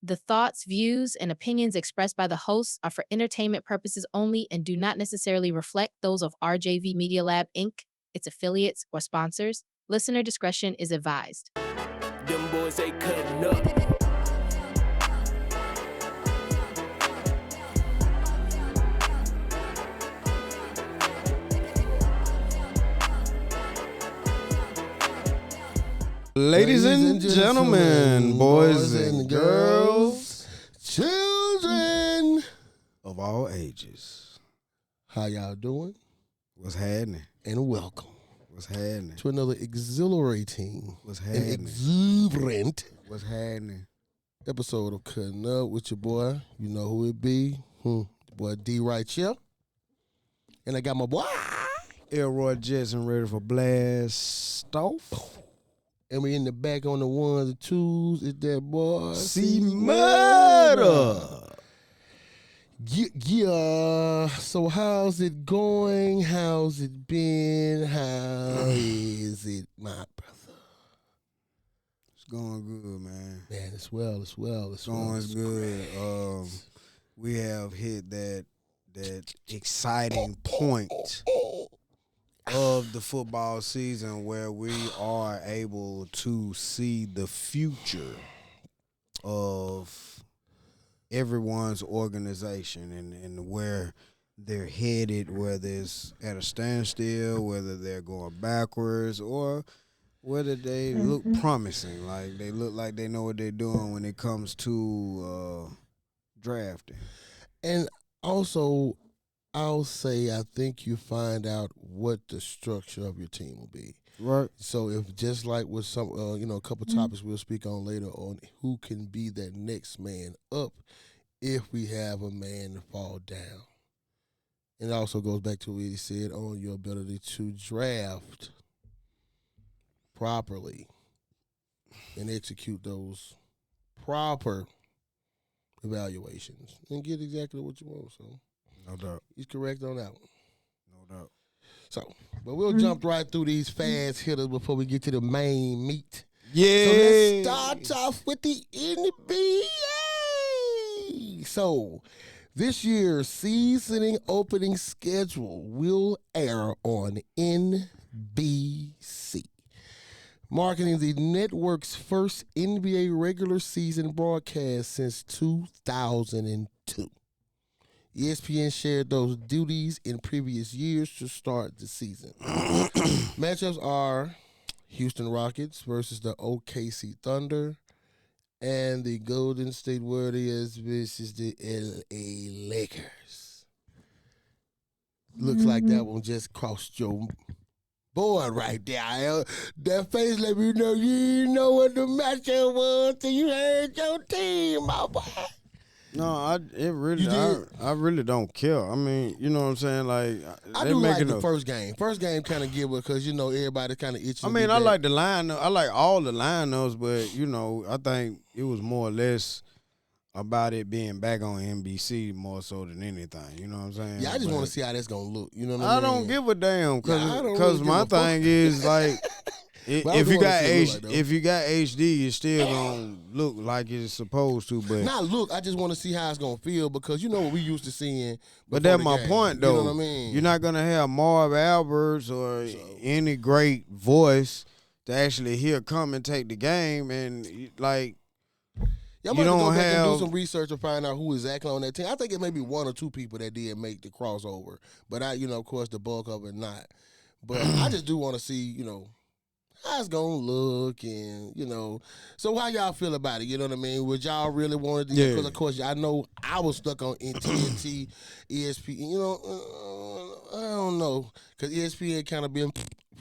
The thoughts, views, and opinions expressed by the hosts are for entertainment purposes only and do not necessarily reflect those of RJV Media Lab Inc., its affiliates, or sponsors. Listener discretion is advised. Them boys, they cutting up. Ladies and gentlemen, boys and girls, children of all ages, how y'all doing? what's happening? And welcome What's happening? to another exhilarating What's and happening? exuberant What's happening? episode of Cutting Up with your boy. You know who it be. Your boy D right here. And I got my boy. Elroy Jetson ready for blast off. And we in the back on the ones and twos. It's that boy. See murder. Yeah. So how's it going? How's it been? How is it, my brother? It's going good, man. Man, it's well. It's Going good. We have hit that exciting point of the football season where we are able to see the future of everyone's organization and where they're headed, whether it's at a standstill, whether they're going backwards, or whether they look promising, like they look like they know what they're doing when it comes to drafting. And also, I'll say I think you find out what the structure of your team will be. Right. So if just like with some, a couple topics we'll speak on later on who can be that next man up if we have a man to fall down. And it also goes back to what he said on your ability to draft properly and execute those proper evaluations and get exactly what you want. So No doubt. he's correct on that one. No doubt. So, but we'll jump right through these fast hitters before we get to the main meat. Yeah. So let's start off with the NBA. So this year's season opening schedule will air on NBC, marking the network's first NBA regular season broadcast since 2002. ESPN shared those duties in previous years to start the season. Matchups are Houston Rockets versus the OKC Thunder and the Golden State Warriors versus the LA Lakers. Looks like that one just crossed your board right there. That face let me know you didn't know what the matchup was till you heard your team, my boy. No, I really don't care. I mean, you know what I'm saying? Like, I they do like making the first game. First game kind of give it because, everybody kind of itching. I mean, I like the line. I like all the lineups, but, I think it was more or less about it being back on NBC more so than anything. You know what I'm saying? Yeah, I just want to see how that's going to look. You know what I mean? I don't give a damn I don't because really my give a fuck. thing is, like, But I if do you wanna got see it look like, though. if you got HD, it's still gonna look like it's supposed to. But Not look, I just want to see how it's going to feel because you know what we used to seeing. But before that's the my game. point, though. You know what I mean? You're not gonna have Marv Alberts or any great voice to actually hear commentate the game, and like Y'all you might have to don't go back and have- do some research to find out who exactly on that team. I think it may be one or two people that did make the crossover, but of course, the bulk of it not. But I just do want to see, how it's gonna look, and So how y'all feel about it? You know what I mean? Would y'all really want to? Yeah. Because of course, I know I was stuck on TNT, ESPN. I don't know, because ESPN kind of been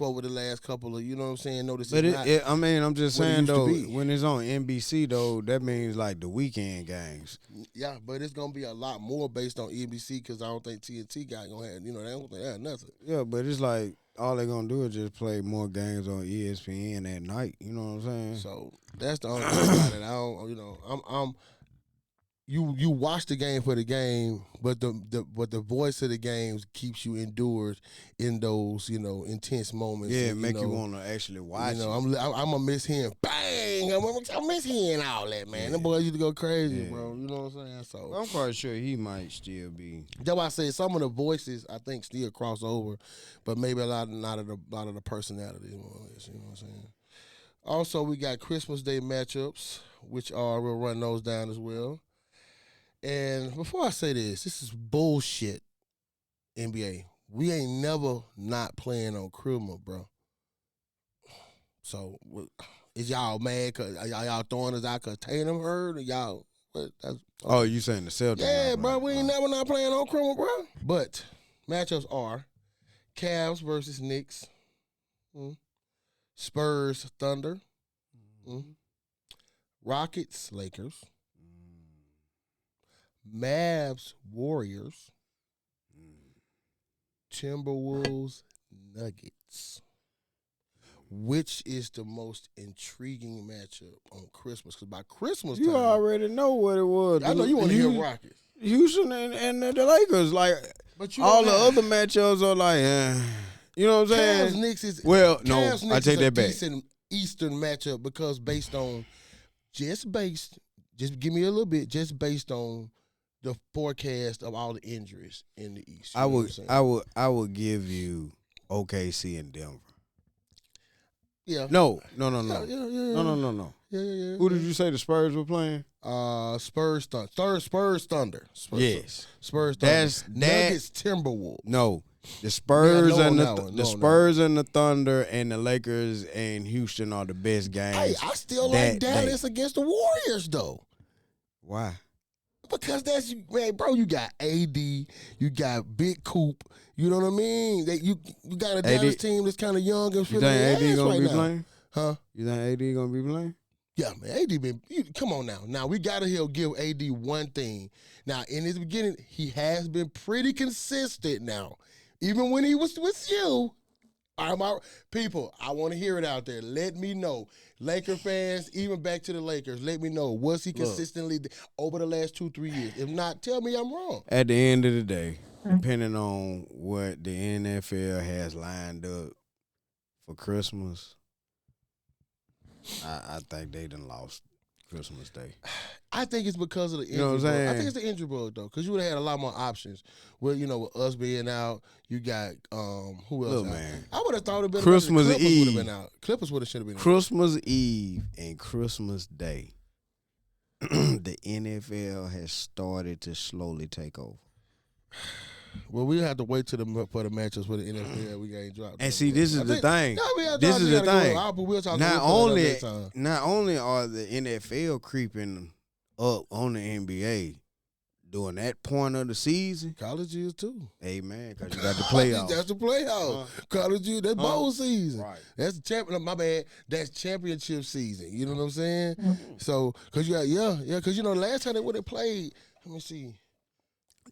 over the last couple of. You know what I'm saying? Notice, But it's not. I mean, I'm just what it saying used to though, be. when it's on NBC though, that means like the weekend games. Yeah, but it's gonna be a lot more based on NBC because I don't think TNT got gonna have. They don't think they have nothing. Yeah, but it's like all they're gonna do is just play more games on ESPN at night. You know what I'm saying? So that's the only thing about it. I don't, you watch the game for the game, but the voice of the games keeps you endured in those intense moments. Yeah, and, make you want to actually watch it. I'm gonna miss hearing bang King. I miss hearing all that, man. Them boys used to go crazy, bro. You know what I'm saying? So I'm quite sure he might still be. that's why I say some of the voices I think still cross over, but maybe a lot of the personalities, more or less, you know what I'm saying? Also, we got Christmas Day matchups, which we'll run those down as well. And before I say this is bullshit, NBA. We ain't never not playing on Christmas, bro. So is y'all mad because y'all throwing us out because Tatum hurt? Or y'all, what? Oh, you saying the Celtics? Yeah, bro. We ain't never not playing on Christmas, bro. But matchups are Cavs versus Knicks, Spurs Thunder, Rockets Lakers, Mavs Warriors, Timberwolves Nuggets. Which is the most intriguing matchup on Christmas? Because by Christmas time, You already know what it was. I know you want to hear Rockets. Houston and the Lakers, like But you all the don't other matchups are like, you know what I'm saying? Cavs Knicks is Well, no, Cavs I Knicks take is a that back. decent Eastern matchup because just give me a little bit, just based on the forecast of all the injuries in the East. I would give you OKC and Denver. Yeah. No. Yeah. No. Yeah. Who did you say the Spurs were playing? Spurs Thunder. Spurs Thunder. Yes. Spurs Thunder. That's Nuggets Timberwolves. No. The Spurs Yeah, and no, the Spurs and the Thunder and the Lakers and Houston are the best games. Hey, I still like Dallas against the Warriors though. Why? Because bro, you got AD, you got Big Coop, you know what I mean? You got a Dallas team that's kind of young and you feeling think AD gonna be now. playing? Huh? You think AD gonna be playing? Yeah, man, come on now. Now, we got to give AD one thing. Now, in his beginning, he has been pretty consistent now. Even when he was with you. People, I want to hear it out there. Let me know. Laker fans, even back to the Lakers, let me know. Was he consistently over the last 2-3 years? If not, tell me I'm wrong. At the end of the day, depending on what the NFL has lined up for Christmas, I think they done lost Christmas Day. I think it's because of the injury. You know what I'm saying? I think it's the injury bug though, because you would have had a lot more options. Well, with us being out, you got who else? Look, out? man. I would have thought it been Christmas Clippers Eve. would have been out. Clippers should have been Christmas Eve and Christmas Day, the NFL has started to slowly take over. Well, we have to wait for the matches for the NFL. We ain't dropped. And see, this is the thing. Yeah, This is the thing. Not Not only are the NFL creeping up on the NBA during that point of the season, college is too. hey man, because you got the playoffs. That's the playoffs. College is that bowl season. Right. That's my bad. That's championship season. You know what I'm saying? So, because because last time they would have played. Let me see.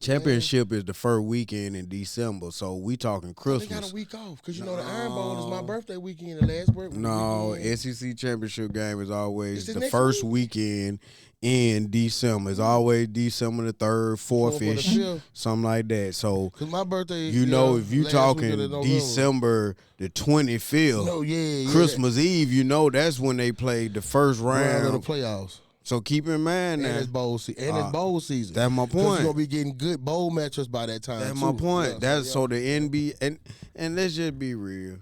Championship is the first weekend in December, so we talking Christmas. They got a week off because the Iron Bowl is my birthday weekend. The last birthday. No, SEC championship game is always the next first week? weekend in December. It's always December the 3rd, 4th-ish, something like that. So, because my birthday, if you talking December the 25th, Christmas Eve, that's when they played the first round of the playoffs. So keep in mind that it's bowl season. It's bowl season. That's my point. Because you're gonna be getting good bowl matchups by that time. That's my point. So the NBA and let's just be real.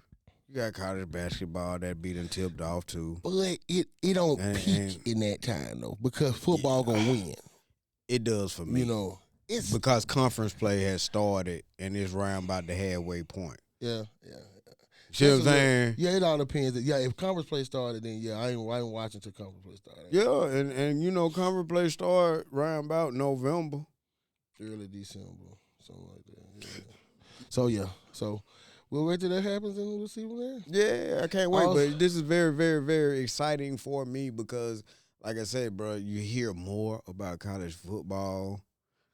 You got college basketball that be done tipped off too. But it don't peak in that time though, because football gonna win. It does for me. It's because conference play has started and it's round about the halfway point. Yeah. See what I'm saying? Yeah, it all depends. Yeah, if conference play started, then I ain't watching till conference play started. Yeah, and conference play start round about November. Early December, something like that. Yeah. So we'll wait till that happens and we'll see from there. Yeah, I can't wait. But this is very, very, very exciting for me because, like I said, bro, you hear more about college football,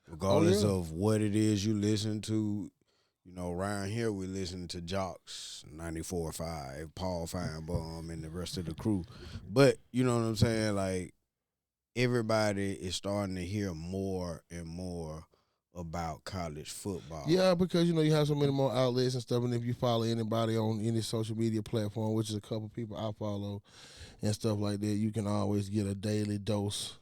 regardless of what it is you listen to. Around here we listen to Jocks 94.5, Paul Feinbaum, and the rest of the crew. But you know what I'm saying? Like everybody is starting to hear more and more about college football. Yeah, because you have so many more outlets and stuff, and if you follow anybody on any social media platform, which is a couple people I follow and stuff like that, you can always get a daily dose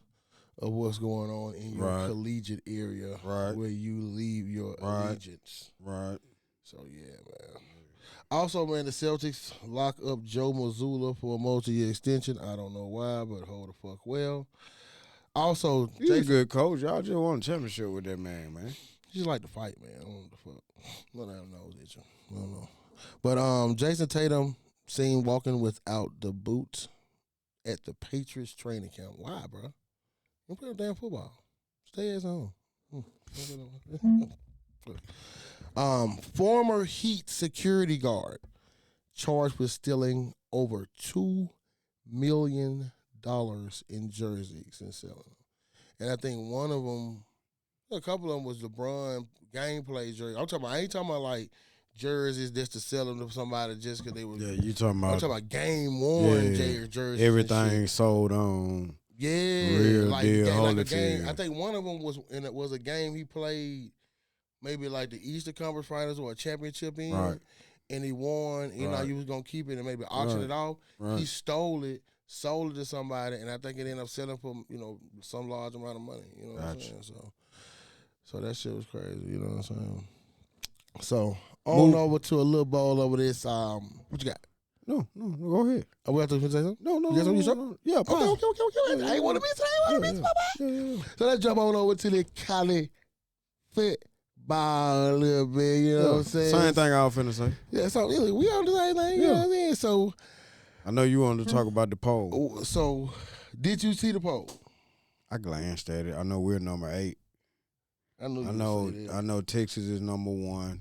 of what's going on in your collegiate area where you leave your allegiance. Right. So yeah, man. Also, man, the Celtics lock up Joe Mazzulla for a multi-year extension. I don't know why, but hold the fuck well. Also, He's a good coach. Y'all just won a championship with that man. He just like to fight, man. I don't know what the fuck. None of them knows it. I don't know. But Jason Tatum seen walking without the boots at the Patriots training camp. Why, bro? Don't play no damn football. Stay at home. Former Heat security guard charged with stealing over $2 million in jerseys and selling them. And I think one of them, a couple of them was LeBron gameplay jersey. I ain't talking about like jerseys just to sell them to somebody just because they were. Yeah, you talking about. I'm talking about game worn jerseys. Everything sold on. Yeah, real like deal, like a game. I think one of them was a game he played, maybe like the Eastern Conference Finals or a championship in, and he won. You know, he was gonna keep it and maybe auction it off. He stole it, sold it to somebody, and I think it ended up selling for some large amount of money. You know what I'm saying? So that shit was crazy. You know what I'm saying? So on over to a little bowl over this. What you got? No, go ahead. Are we have to say something? No. You got something you sure? Yeah, okay. I ain't want to miss. Yeah. So let's jump on over to the college football a little bit. You know what I'm saying? Same thing I was finna say. Yeah, so we on the same thing. You know what I'm saying? So I know you wanted to talk about the poll. So did you see the poll? I glanced at it. I know we're number 8. I know Texas is number 1.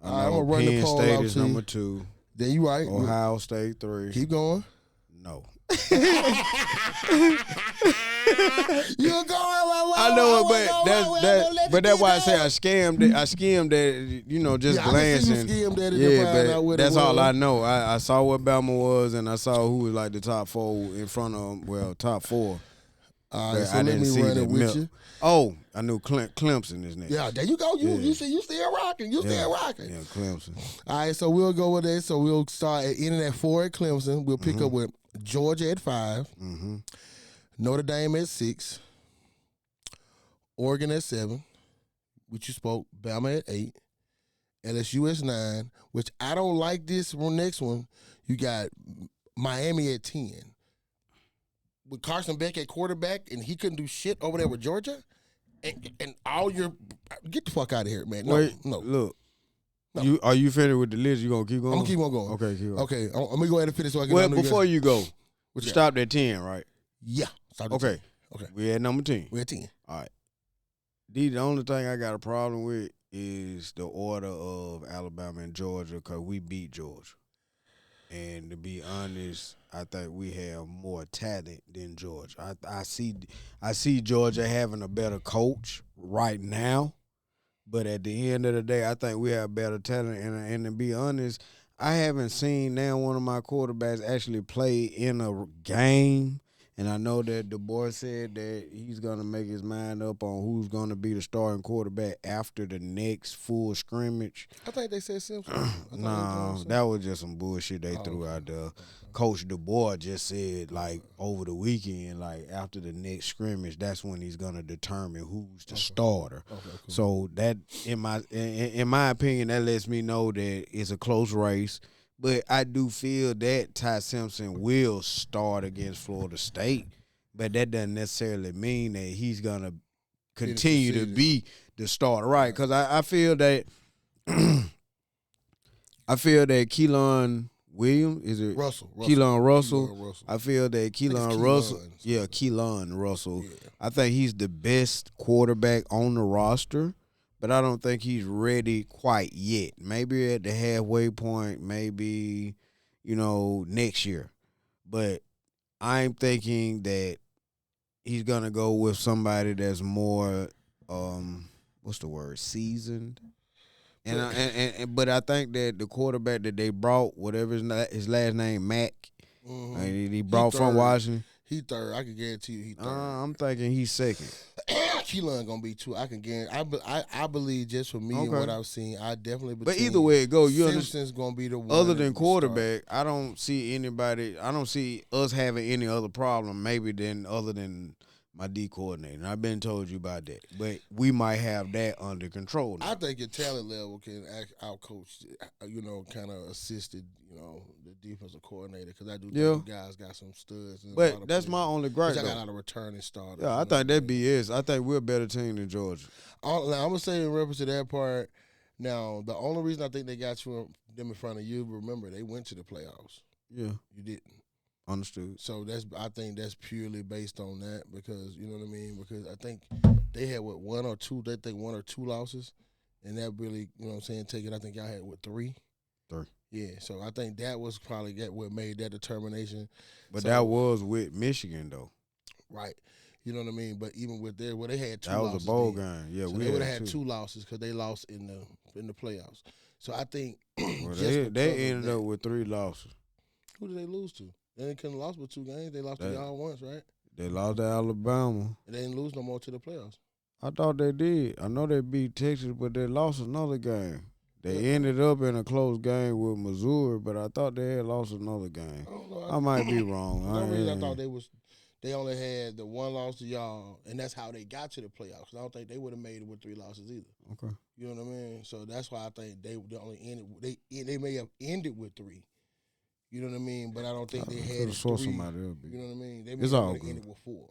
I know Penn State is number 2. Then you right. Ohio State 3. Keep going. No. You're going. I know it, but that's why I say I skimmed it. Just glancing. But that's all I know. I saw what Bama was, and I saw who was like the top 4 in front of them. Well, top 4. All right, so let me run it with you. Oh, I knew Clemson is next. Yeah, there you go. You still rocking. Still rocking. Yeah, Clemson. All right, so we'll go with that. So we'll start ending at 4 at Clemson. We'll pick up with Georgia at 5, Notre Dame at 6, Oregon at 7, which you spoke, Bama at 8, LSU at 9, which I don't like this next one. You got Miami at 10. With Carson Beck at quarterback, and he couldn't do shit over there with Georgia, and all your get the fuck out of here, man. No. Look. No. Are you finished with the list? You gonna keep going? I'm gonna keep on going. Okay, keep on. Okay, I'm gonna go ahead and finish. So I well, before you go, you stopped at 10, right? Yeah. Okay. 10. Okay. We at number 10. We're at 10. All right. The only thing I got a problem with is the order of Alabama and Georgia because we beat Georgia. And to be honest, I think we have more talent than Georgia. I see Georgia having a better coach right now, but at the end of the day, I think we have better talent. And to be honest, I haven't seen now one of my quarterbacks actually play in a game. And I know that the boy said that he's going to make his mind up on who's going to be the starting quarterback after the next full scrimmage. I think they said Simpson. No, that was just some bullshit they threw out there. Coach DeBoer just said, like, over the weekend, like, after the next scrimmage, that's when he's going to determine who's the starter. Okay, cool. So that, in my opinion, that lets me know that it's a close race. But I do feel that Ty Simpson will start against Florida State, but that doesn't necessarily mean that he's going to continue to be the starter, right? Because I feel that Keelan Williams, is it Russell? Keelan Russell. I feel that Keelan Russell. Yeah, Keelan Russell. Yeah. I think he's the best quarterback on the roster. But I don't think he's ready quite yet. Maybe at the halfway point, maybe, next year. But I'm thinking that he's going to go with somebody that's more, seasoned. But I think that the quarterback that they brought, whatever his last name, Mack, he brought from Washington. He third. I can guarantee you he third. I'm thinking he's second. Keelan gonna be too. I can guarantee. I believe just for me and Okay. what I've seen, I definitely. But either way it go, you understand. Simpson's gonna be the one. Other that than we start. quarterback, I don't see anybody. I don't see us having any other problem, maybe other than my D coordinator. And I've been told you about that, but we might have that under control now. I think your talent level can outcoach, kind of assisted, the defensive coordinator because I do think you guys got some studs. But that's my only gripe. I got a lot of returning starters. Yeah, I think that BS. I think we're a better team than Georgia. Now, I'm gonna say in reference to that part. Now, the only reason I think they got them in front of you, remember they went to the playoffs. Yeah, you didn't. Understood. So I think that's purely based on that because you know what I mean. Because I think they had one or two losses, and that really take it. I think y'all had three. Yeah. So I think that was probably what made that determination. But that was with Michigan though. Right. You know what I mean. But even with they had two. That was losses a bowl game. Yeah, so we would have had two losses because they lost in the playoffs. So I think well, they ended up with 3 losses. Who did they lose to? They couldn't have lost but 2 games. They lost to y'all once, right? They lost to Alabama. And they didn't lose no more to the playoffs. I thought they did. I know they beat Texas, but they lost another game. They ended up in a close game with Missouri, but I thought they had lost another game. I might be wrong. I thought they only had the one loss to y'all, and that's how they got to the playoffs. I don't think they would have made it with 3 losses either. Okay. You know what I mean? So that's why I think they only ended. They may have ended with 3. You know what I mean? But I don't think they had 3. You know what I mean? They may have ended with 4.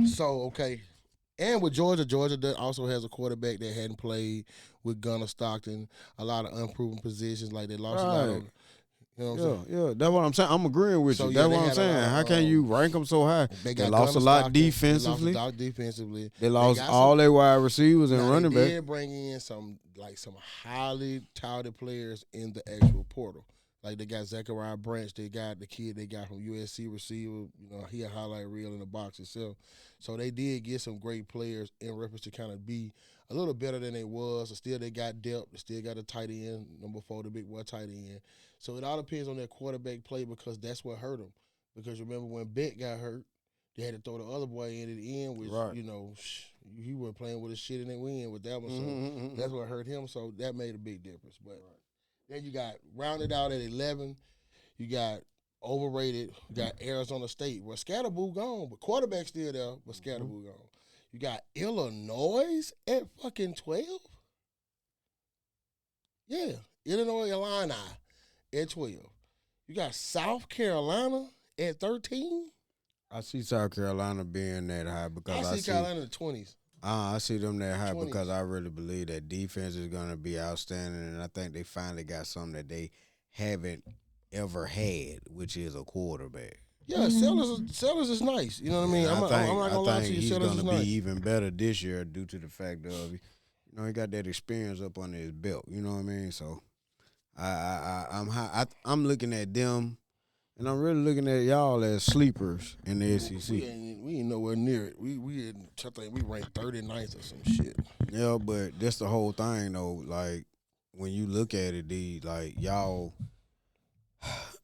So okay. And with Georgia also has a quarterback that hadn't played with Gunnar Stockton. A lot of unproven positions, like they lost a lot of. You know what I'm saying? Yeah, that's what I'm saying. I'm agreeing with you. That's what I'm saying. How can you rank them so high? They lost a lot defensively. They lost all their wide receivers and running back. They did bring in some highly touted players in the actual portal. Like they got Zachariah Branch, they got the kid they got from USC receiver. He a highlight reel in the box itself. So they did get some great players in reference to kind of be a little better than they was. Still they got depth. They still got a tight end, number 4, the big boy tight end. So it all depends on their quarterback play because that's what hurt them. Because remember when Beck got hurt, they had to throw the other boy in at the end, which he wasn't playing with his shit in the wind with that one. So that's what hurt him. So that made a big difference. But then you got rounded out at 11. You got overrated. You got Arizona State. Well, Scatterboo gone, but quarterback still there, but Scatterboo gone. You got Illinois at fucking 12. Yeah, Illinois Illini at 12. You got South Carolina at 13. I see South Carolina being that high because I see Carolina in the 20s. I see them that high 20s. because I really believe that defense is going to be outstanding, and I think they finally got something that they haven't ever had, which is a quarterback. Yeah, Sellers is nice. You know what I mean? I'm not going to lie to you. He's Sellers going is to nice. be even better this year due to the fact of, he got that experience up under his belt. You know what I mean? So I'm looking at them, and I'm really looking at y'all as sleepers in the SEC. We ain't nowhere near it. I think we ranked 39th or some shit. Yeah, but that's the whole thing though. Like when you look at it,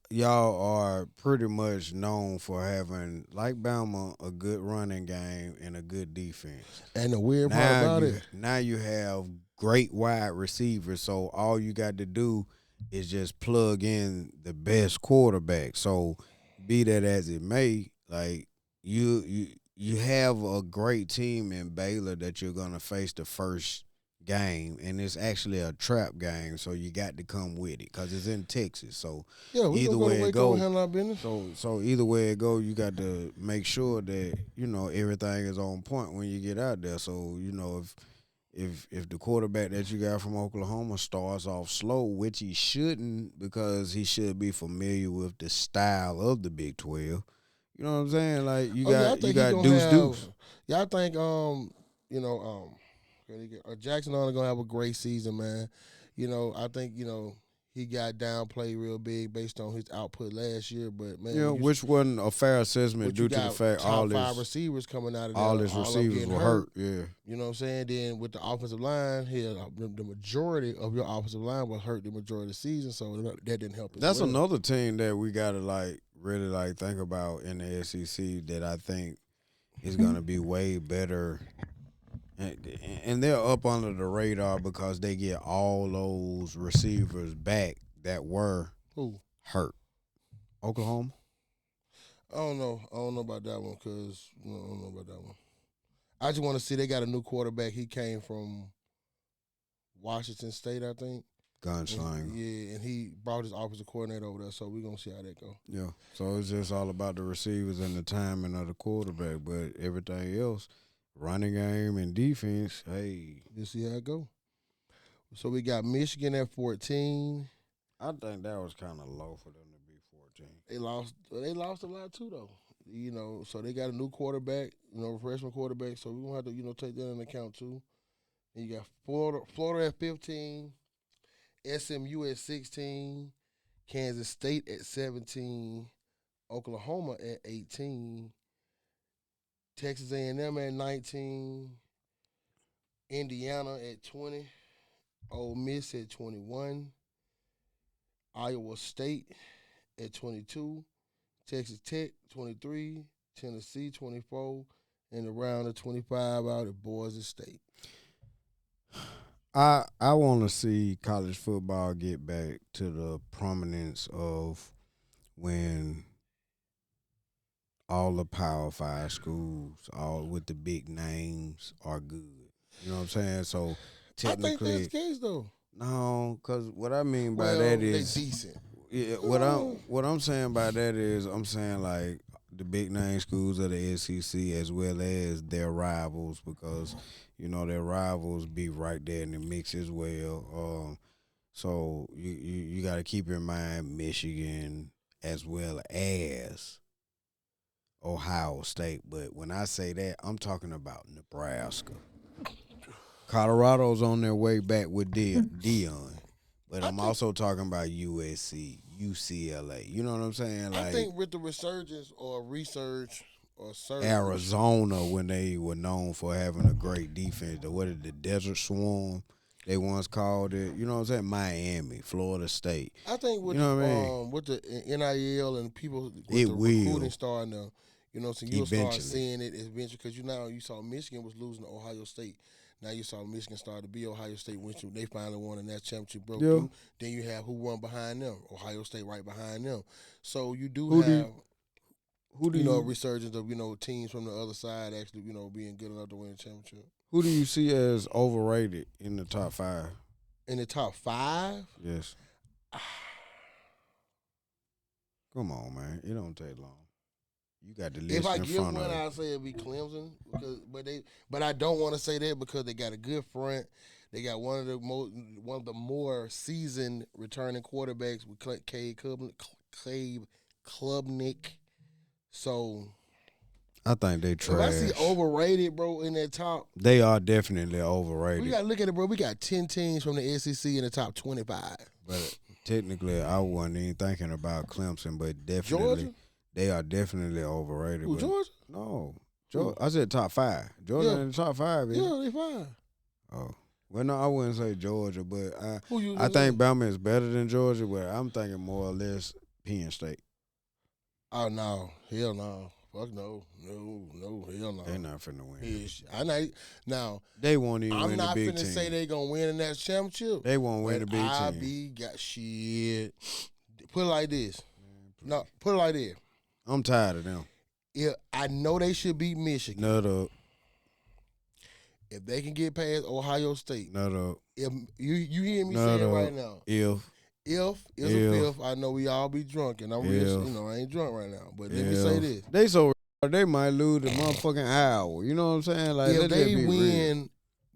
y'all are pretty much known for having, like Bama, a good running game and a good defense. And the weird part about it, now you have great wide receivers, so all you got to do is just plug in the best quarterback. So be that as it may, like you have a great team in Baylor that you're gonna face the first game, and it's actually a trap game, so you got to come with it because it's in Texas. So either way it go, so either way it go, you got to make sure that everything is on point when you get out there. So if the quarterback that you got from Oklahoma starts off slow, which he shouldn't, because he should be familiar with the style of the Big 12. You know what I'm saying? Like you got Deuce. Yeah, I think Jackson only gonna have a great season, man. I think he got downplayed real big based on his output last year, but man, which wasn't a fair assessment due to the fact all top 5 receivers coming out of there, all his receivers were hurt. Yeah, you know what I'm saying. Then with the offensive line, the majority of your offensive line was hurt the majority of the season, so that didn't help. That's another team that we gotta really think about in the SEC that I think is gonna be way better. And they're up under the radar because they get all those receivers back that were Who? hurt. Oklahoma. I don't know. I don't know about that one because I don't know about that one. I just want to see they got a new quarterback. He came from Washington State, I think. Gunslinger. Yeah, and he brought his offensive coordinator over there, so we're gonna see how that go. Yeah. So it's just all about the receivers and the timing of the quarterback, but everything else, running game and defense, hey. We'll see how it go. So we got Michigan at 14. I think that was kind of low for them to be 14. They lost a lot too though. So they got a new quarterback, freshman quarterback. So we're gonna have to, take that into account too. And you got Florida at 15, SMU at 16, Kansas State at 17, Oklahoma at 18, Texas A&M at 19, Indiana at 20, Ole Miss at 21, Iowa State at 22, Texas Tech 23, Tennessee 24, and around the 25 out at Boise State. I want to see college football get back to the prominence of when all the Power 5 schools, all with the big names, are good. You know what I'm saying? So technically, I think that's the case though. No, because what I mean by that is they decent. Yeah, what I'm saying by that is I'm saying like the big name schools of the SEC as well as their rivals because their rivals be right there in the mix as well. So you got to keep in mind Michigan as well as Ohio State. But when I say that, I'm talking about Nebraska. Colorado's on their way back with Dion. But I'm also talking about USC, UCLA. You know what I'm saying? I think with the resurgence or research or surge, Arizona, when they were known for having a great defense, the Desert Swarm, they once called it. You know what I'm saying? Miami, Florida State. I think with with the NIL and people with the recruiting starting to, so you'll start Eventually. seeing it eventually because you saw Michigan was losing to Ohio State. Now you saw Michigan start to be Ohio State when they finally won and that championship broke through. Then you have who won behind them, Ohio State right behind them. So you do have resurgence of teams from the other side actually being good enough to win a championship. Who do you see as overrated in the top 5? In the top 5? Yes. Come on, man. It don't take long. You got the list If I in give front one, of you. I'll say it'd be Clemson but I don't want to say that because they got a good front. They got one of the more seasoned returning quarterbacks with Cade Klubnik. So I think they trash. if I see overrated, bro, in that top, They are definitely overrated. we got to look at it, bro. We got 10 teams from the SEC in the top 25. But technically, I wasn't even thinking about Clemson, but definitely Georgia? they are definitely overrated. Who, but Georgia? No, Georgia. I said top 5. Georgia Yeah. in the top 5. Is Yeah, they fine. Oh, well, no, I wouldn't say Georgia, but Who you I think Bama is better than Georgia. But I'm thinking more or less Penn State. Oh, no. Hell no. Fuck no. No, hell no. They're not finna win. Now, They won't even I'm win not the big finna team. say they gonna win in that championship. They won't win the but big I team. got shit. Put it like this. No, put it like this. I'm tired of them. Yeah, I know they should beat Michigan. Nut up. If they can get past Ohio State. Nut up. If you hear me Nut say it up. right now. If it's a fifth, I know we all be drunk, and I'm real. I ain't drunk right now. But let me say this: They so they might lose the motherfucking hour. You know what I'm saying? Like if let they that be win, real.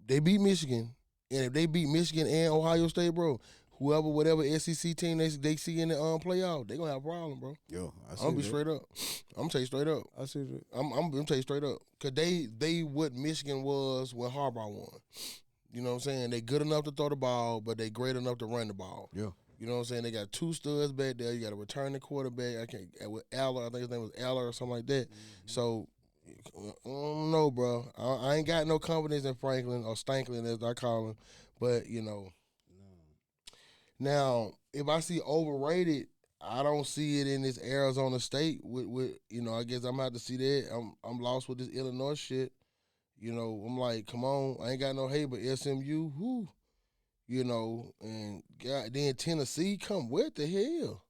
they beat Michigan, and if they beat Michigan and Ohio State, bro, whatever SEC team they see in the playoff, they gonna have a problem, bro. Yo, I see I'm gonna be that. straight up. I'm gonna tell you straight up. I see that. I'm gonna tell you straight up, cause they what Michigan was when Harbaugh won. You know what I'm saying? They good enough to throw the ball, but they great enough to run the ball. Yeah. You know what I'm saying? They got 2 studs back there. You got a returning quarterback. I can't with Aller. I think his name was Aller or something like that. Mm-hmm. So I don't know, bro. I ain't got no confidence in Franklin or Stanklin as I call him. But Now if I see overrated, I don't see it in this Arizona State. With I guess I'm gonna have to see that. I'm lost with this Illinois shit. I'm like, come on, I ain't got no hate, but SMU, whoo, and then Tennessee, come what the hell?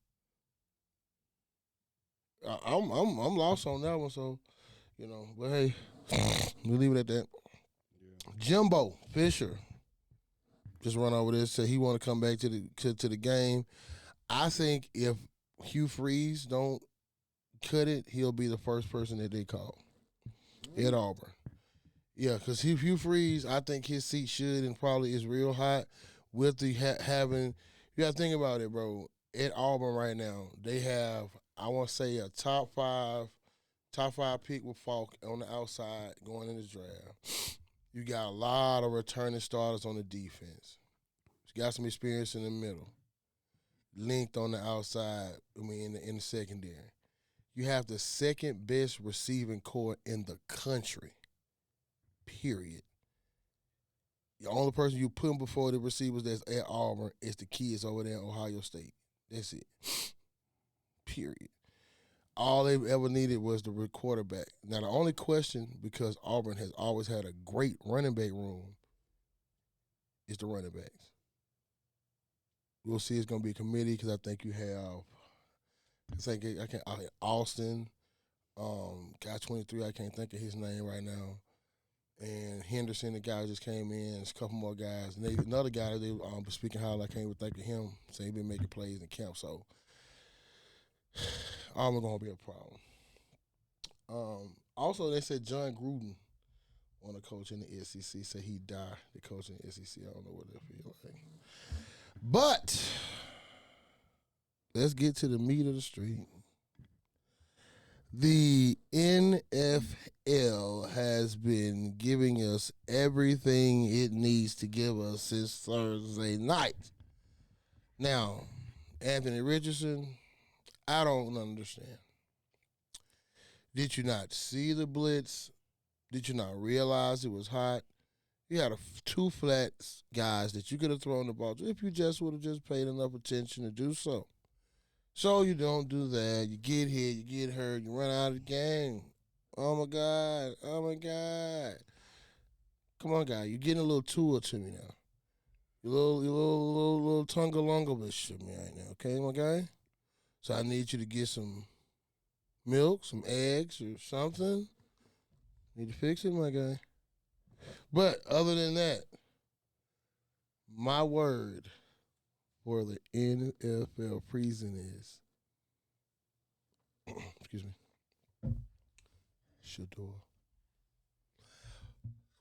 I'm lost on that one, so but hey, we leave it at that. Jimbo Fisher just run over this. Said he want to come back to the game. I think if Hugh Freeze don't cut it, he'll be the first person that they call at Auburn. Yeah, because Hugh Freeze, I think his seat should and probably is real hot with the having. You got to think about it, bro. At Auburn right now, they have, I want to say, a top five pick with Falk on the outside going in the draft. You got a lot of returning starters on the defense. You got some experience in the middle. Length on the outside, in the secondary. You have the second best receiving core in the country. Period. The only person you put before the receivers that's at Auburn is the kids over there in Ohio State. That's it. Period. All they ever needed was the quarterback. Now, the only question, because Auburn has always had a great running back room, is the running backs. We'll see. It's going to be a committee because I think you have, Austin, guy 23, I can't think of his name right now, and Henderson, the guy who just came in, there's a couple more guys. And another guy, they speaking highly, I can't even think of him, so he's been making plays in camp, so Auburn going to be a problem. Also, they said John Gruden, on a coach in the SEC, said he died the coach in the SEC. I don't know what that feels like. But let's get to the meat of the street. The NFL has been giving us everything it needs to give us since Thursday night. Now, Anthony Richardson, I don't understand. Did you not see the blitz? Did you not realize it was hot? You had two flat guys that you could have thrown the ball to if you just would have just paid enough attention to do so. So you don't do that. You get hit, you get hurt, you run out of the game. Oh, my God. Oh, my God. Come on, guy. You're getting a little tour to me now. You're a little Tungalonga-ish to me right now, okay, my guy? So I need you to get some milk, some eggs, or something. Need to fix it, my guy. But other than that, my word for the NFL preseason is, excuse me, Shador.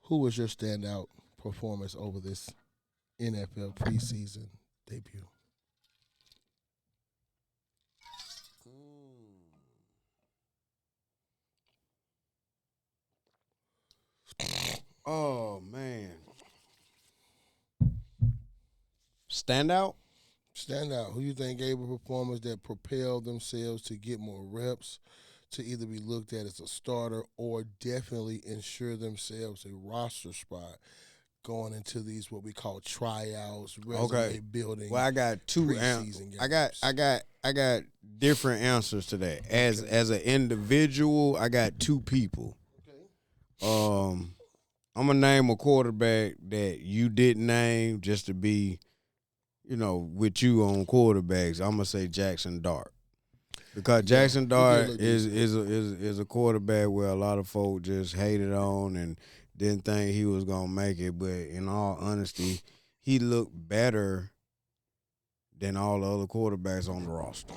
Who was your standout performance over this NFL preseason debut? Oh, man. Standout? Standout. Who you think gave a performance that propelled themselves to get more reps, to either be looked at as a starter or definitely ensure themselves a roster spot going into these what we call tryouts, resume building. Well, I got two answers. I got different answers to that. As an individual, I got two people. Okay. I'm gonna name a quarterback that you didn't name just to be, with you on quarterbacks. I'm gonna say Jackson Dart, because Jackson Dart is a quarterback where a lot of folk just hated on and didn't think he was gonna make it. But in all honesty, he looked better than all the other quarterbacks on the roster.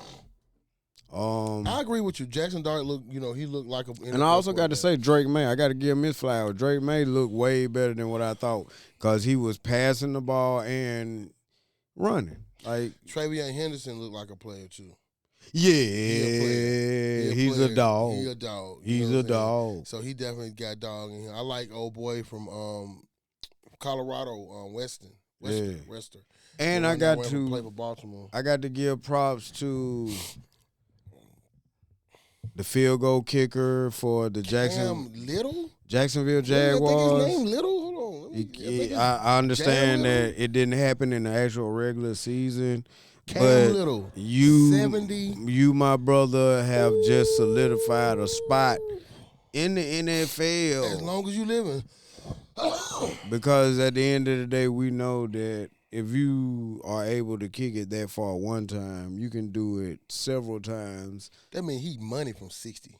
I agree with you. Jackson Dart looked, he looked like a. And I also got to say Drake May. I got to give him his flowers. Drake May looked way better than what I thought because he was passing the ball and running. Like Travion Henderson looked like a player too. Yeah, he's a dog. He's a dog. He's a dog. So he definitely got dog in him. I like old boy from Colorado, Wester. And I got to play for Baltimore. I got to give props to the field goal kicker for the Jacksonville Jaguars. I think his name Little. Hold on. I understand that it didn't happen in the actual regular season, Cam But Little, you, 70. you, my brother, have just solidified a spot in the As NFL long as you living. because at the end of the day, we know that if you are able to kick it that far one time, you can do it several times. That means he money from 60.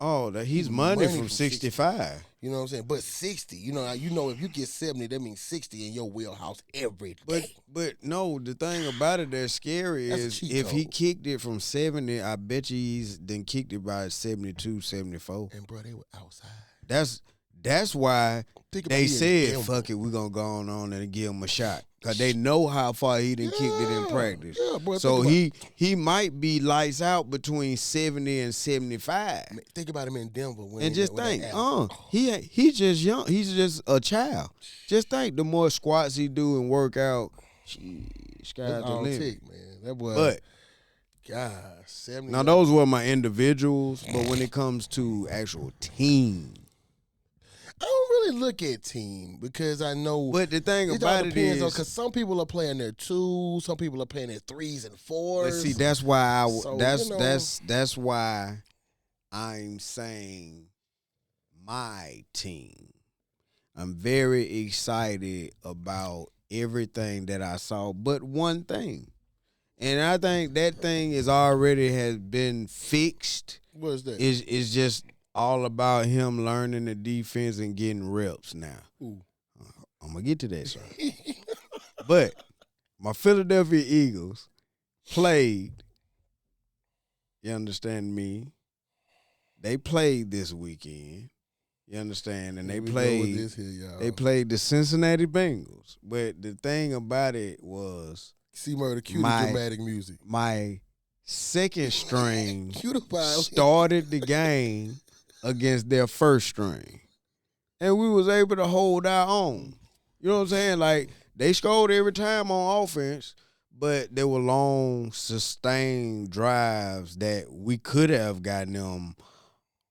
Oh, that he's He money money from from 60. 65. You know what I'm saying? But 60, you know if you get 70, that means 60 in your wheelhouse every But day. but no, the thing about it that's scary That's a is cheat if he code. kicked it from 70, I bet you he's then kicked it by 72, 74. And bro, they were outside. That's why Think about they he in said, Denver. fuck it, we're going to go on and give him a shot. Because they know how far he done kicked it in practice. Yeah, bro. So think he might be lights out between 70 and 75. think about him in Denver. When And just when think, they out. he's just young. He's just a child. Just think, the more squats he do and work out, sky's That's the all it limit. take, man. That was, But God, 70. now those were my individuals, but when it comes to actual team, I don't really look at team because I know. but the thing It all about it depends on is, because some people are playing their 2s, some people are playing their 3s and 4s. but see, that's why So, that's why I'm saying my team. I'm very excited about everything that I saw, but one thing, and I think that thing is already has been fixed. What is that? Is just all about him learning the defense and getting reps now. Ooh. I'm gonna get to that, sir. But my Philadelphia Eagles played. You understand me? They played this weekend. You understand? And they We go with played. this here, y'all. They played the Cincinnati Bengals. But the thing about it was See Murder, cue the my- dramatic music. my second string Cue the violin. started the game against their first string. And we was able to hold our own. You know what I'm saying? Like, they scored every time on offense, but there were long, sustained drives that we could have gotten them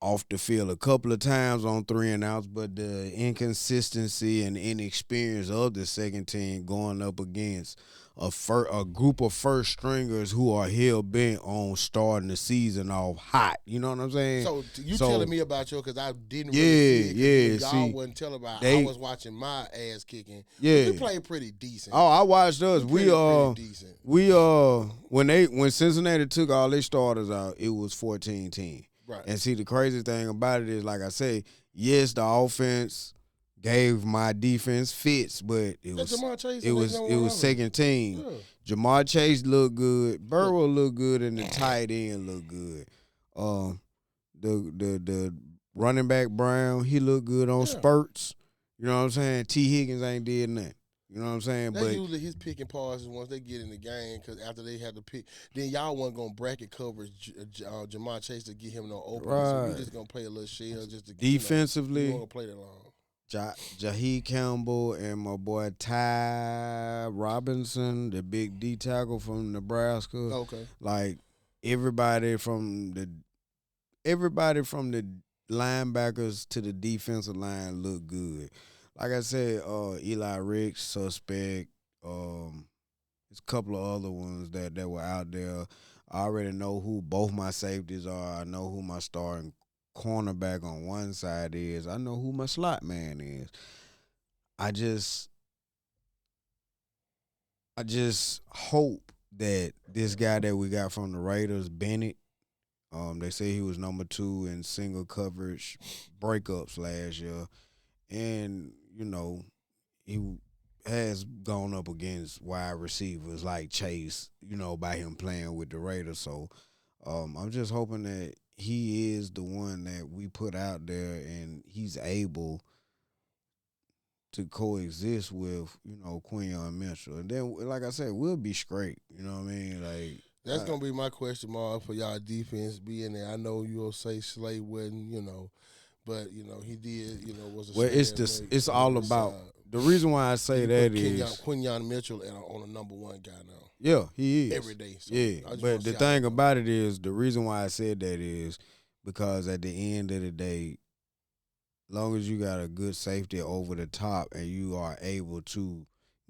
off the field a couple of times on 3 and outs, but the inconsistency and inexperience of the second team going up against a group of first stringers who are hell bent on starting the season off hot. You know what I'm saying? So you So- telling me about you because I didn't Yeah, really see it. 'Cause yeah, Y'all see, wasn't telling about. they- I was watching my ass kicking. Yeah. We played pretty decent. Oh, I watched us. Pretty decent. When Cincinnati took all their starters out, it was 14-10. Right. And see, the crazy thing about it is, like I say, yes, the offense gave my defense fits, but it was Jamar Chase, it was and it was second team. Yeah. Jamar Chase looked good, Burrow looked good, and the tight end looked good. The running back Brown, he looked good on spurts. You know what I'm saying? T. Higgins ain't did nothing. You know what I'm saying? That's But usually his picking passes once they get in the game because after they had to pick, then y'all wasn't gonna bracket coverage Jamar Chase to get him no open. So Right. we just gonna play a little shell just to defensively, You know, we won't gonna play that long. Jaheed Campbell and my boy Ty Robinson, the big D tackle from Nebraska. Okay. Like everybody from the linebackers to the defensive line look good. Like I said, Eli Ricks, suspect. There's a couple of other ones that were out there. I already know who both my safeties are. I know who my starting cornerback on one side is. I know who my slot man is. I just hope that this guy that we got from the Raiders, Bennett, they say he was number 2 in single coverage breakups last year. And, you know, he has gone up against wide receivers like Chase, you know, by him playing with the Raiders. So I'm just hoping that he is the one that we put out there and he's able to coexist with, you know, Quinyon Mitchell. And then, like I said, we'll be straight. You know what I mean? Like, That's gonna be my question mark for y'all defense being there. I know you'll say Slay wasn't, you know, but you know he did, you know, was a well, it's all about the reason why I say that is Quinyon Mitchell on a number 1 guy now. Yeah, he is Every day. So yeah, but the thing about it is, the reason why I said that is because at the end of the day, long as you got a good safety over the top and you are able to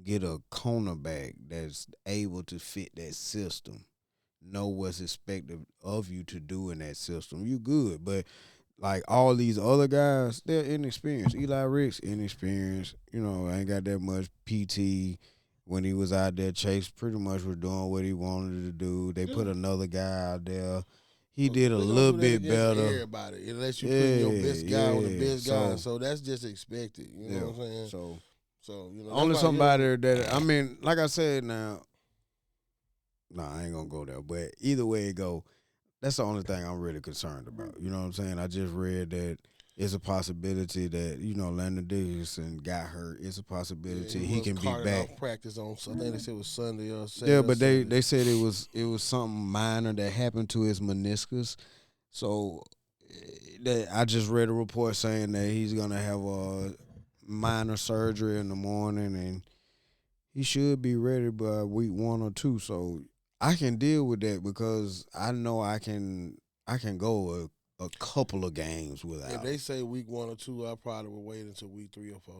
get a cornerback that's able to fit that system, know what's expected of you to do in that system, you good. But like all these other guys, they're inexperienced. Eli Ricks, inexperienced. Ain't got that much PT. When he was out there, Chase pretty much was doing what he wanted to do. They put another guy out there. He did a They gonna little do that bit against better. Everybody, unless you put your best guy on the best guy, So, so that's just expected. You know what I'm saying? So that's only why, somebody that, I mean, like I said now, I ain't gonna go there. But either way it go, that's the only thing I'm really concerned about. You know what I'm saying? I just read that it's a possibility that, Landon Dickerson got hurt. It's a possibility he can be back. Off practice on, I think they said it was Sunday or Saturday. Yeah, but they said it was something minor that happened to his meniscus. So I just read a report saying that he's gonna have a minor surgery in the morning, and he should be ready by week 1 or 2. So I can deal with that because I know I can go a couple of games without. If they say week 1 or 2, I probably would wait until week 3 or 4.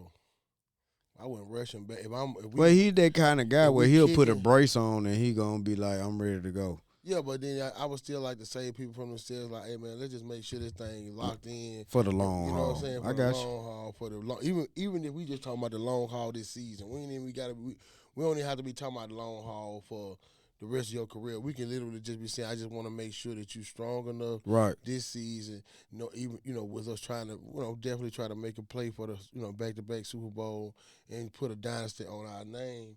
I wouldn't rush him back. Well, he's that kind of guy where he'll put a brace on and he gonna be like, I'm ready to go. Yeah, but then I would still like to save people from themselves. Like, hey man, let's just make sure this thing locked in for the long haul. You know what I'm saying? For I the got long you. haul, for the long, even if we just talking about the long haul this season, we don't even have to be talking about the long haul for the rest of your career. We can literally just be saying, I just want to make sure that you're strong enough this season. Even with us trying to definitely try to make a play for the back-to-back Super Bowl and put a dynasty on our name.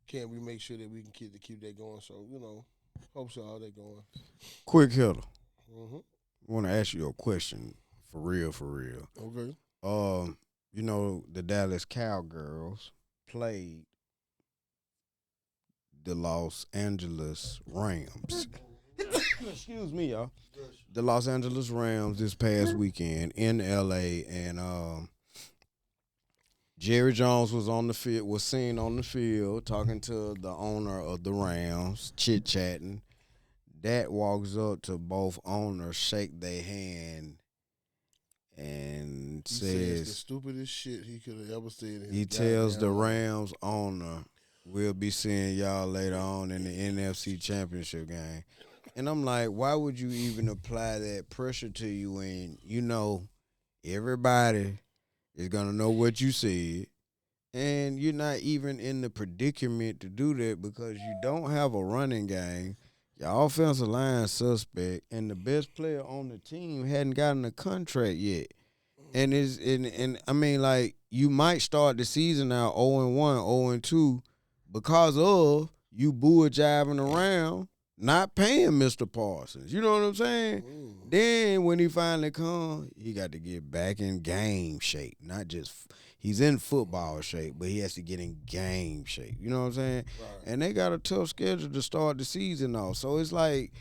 Can we make sure that we can keep that going? So hope so. All that going. Quick hitter. Mm-hmm. I want to ask you a question for real. Okay. The Dallas Cowgirls played the Los Angeles Rams. Excuse me, y'all. The Los Angeles Rams this past weekend in LA, and Jerry Jones was seen on the field talking to the owner of the Rams, chit-chatting. That walks up to both owners, shake their hand, and says the stupidest shit he could have ever said. He tells the Rams owner, we'll be seeing y'all later on in the NFC Championship game. And I'm like, why would you even apply that pressure to you when everybody is going to know what you said, and you're not even in the predicament to do that because you don't have a running game. Your offensive line suspect, and the best player on the team hadn't gotten a contract yet. And I mean, like, you might start the season out 0-1, 0-2 because of you jiving around, not paying Mr. Parsons. You know what I'm saying? Then when he finally comes, he got to get back in game shape. Not just he's in football shape, but he has to get in game shape. You know what I'm saying? Right. And they got a tough schedule to start the season off. So it's like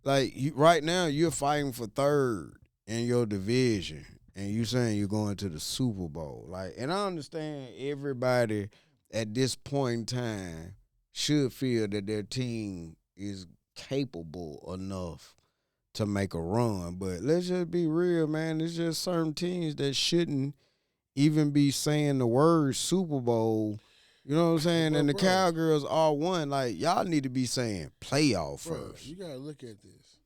right now you're fighting for third in your division, and you saying you're going to the Super Bowl. And I understand everybody at this point in time should feel that their team is capable enough to make a run. But let's just be real, man. There's just certain teams that shouldn't even be saying the word Super Bowl. You know what I'm saying? And the Cowgirls are one. Like, y'all need to be saying playoff first. You got to look at this.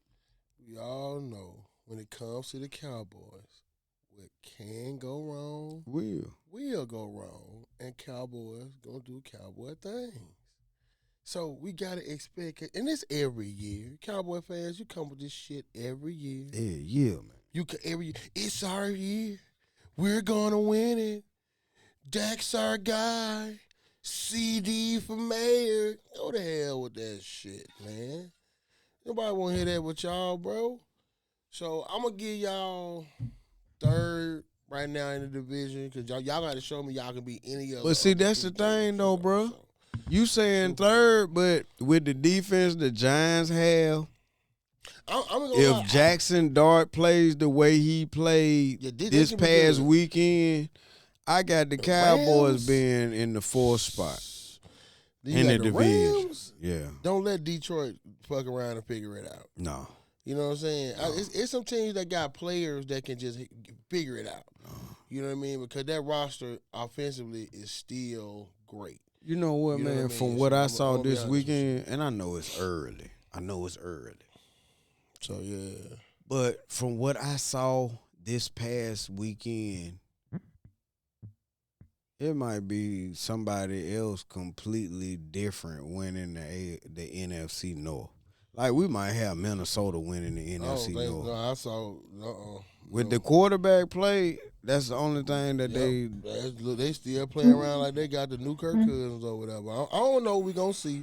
We all know when it comes to the Cowboys, what can go wrong will go wrong. And Cowboys going to do Cowboy things. So we got to expect it. And it's every year. Cowboy fans, you come with this shit every year. Yeah, man. Every year. It's our year. We're going to win it. Dak's our guy. CD for mayor. Go to hell with that shit, man. Nobody want to hear that with y'all, bro. So I'm going to give y'all third right now in the division because y'all got to show me y'all can be any other. But see, that's the thing, though, bro. You saying third, but with the defense the Giants have, if Jackson Dart plays the way he played this past weekend, I got the Cowboys Rams being in the 4th spot in the division. Rams? Yeah. Don't let Detroit fuck around and figure it out. No. You know what I'm saying? No. It's some teams that got players that can just figure it out. No. You know what I mean? Because that roster offensively is still great. You know what, You know what I man? mean? From So what I I'm saw gonna be this honest with you. weekend, and I know it's early. So yeah, But from what I saw this past weekend, it might be somebody else completely different winning the NFC North. Like we might have Minnesota winning the I don't NFC think. North. No, I saw. With no. the quarterback play, that's the only thing that Yep. Look, they still playing around like they got the new Kirk Cousins or whatever. I don't know. We gonna see.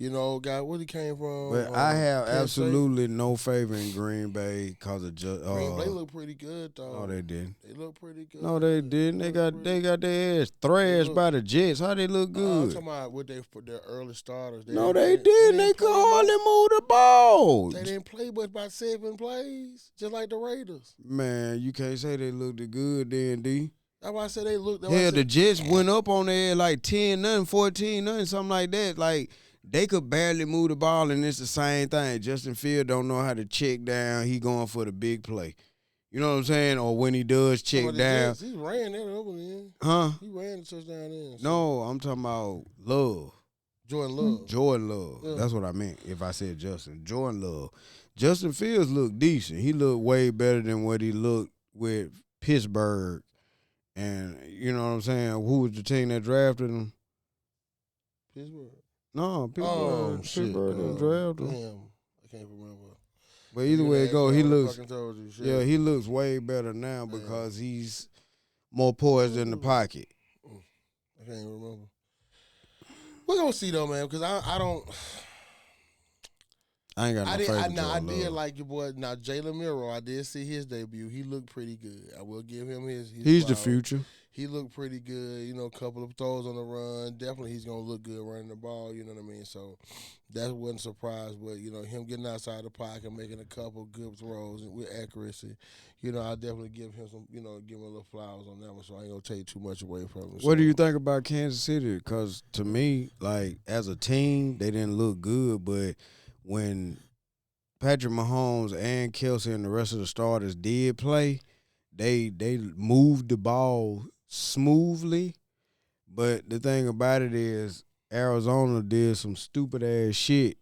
You know, guy, where he came from? But I have Kansas State? absolutely no favor in Green Bay because of just. Green Bay look pretty good though. No, they didn't. They look pretty good. No, they didn't. They got their ass thrashed by the Jets. How they look I'm good? talking about with their early starters. No, they didn't. They could hardly move the ball. They didn't play but about 7 plays, just like the Raiders. Man, you can't say they looked good then, D. That's why I said they looked. Hell, the Jets went up on their like 10-0, 14-0, something like that. Like, they could barely move the ball, and it's the same thing. Justin Field don't know how to check down. He going for the big play. You know what I'm saying? Or when he does check down. He ran that over in. Huh? He ran the touchdown in. So. No, I'm talking about Love. Jordan Love. Yeah. That's what I meant if I said Justin. Jordan Love. Justin Fields looked decent. He looked way better than what he looked with Pittsburgh. And you know what I'm saying? Who was the team that drafted him? Pittsburgh. No, Pittsburgh. Pittsburgh didn't draft him. Damn, I can't remember. But either way it go, he looks. You, Yeah, he looks way better now because he's more poised in the pocket. I can't remember. We're gonna see though, man, because I don't. I ain't got no favorite. I did like your boy. Now Jalen Miro, I did see his debut. He looked pretty good. I will give him his. He's the flowers. future. He looked pretty good. You know, a couple of throws on the run. Definitely, he's gonna look good running the ball. You know what I mean? So that wasn't a surprise. But you know, him getting outside the pocket, making a couple good throws with accuracy. You know, I definitely give him some. You know, give him a little flowers on that one. So I ain't gonna take too much away from him. What do you think about Kansas City? Because to me, like as a team, they didn't look good, but when Patrick Mahomes and Kelsey and the rest of the starters did play, they moved the ball smoothly. But the thing about it is Arizona did some stupid ass shit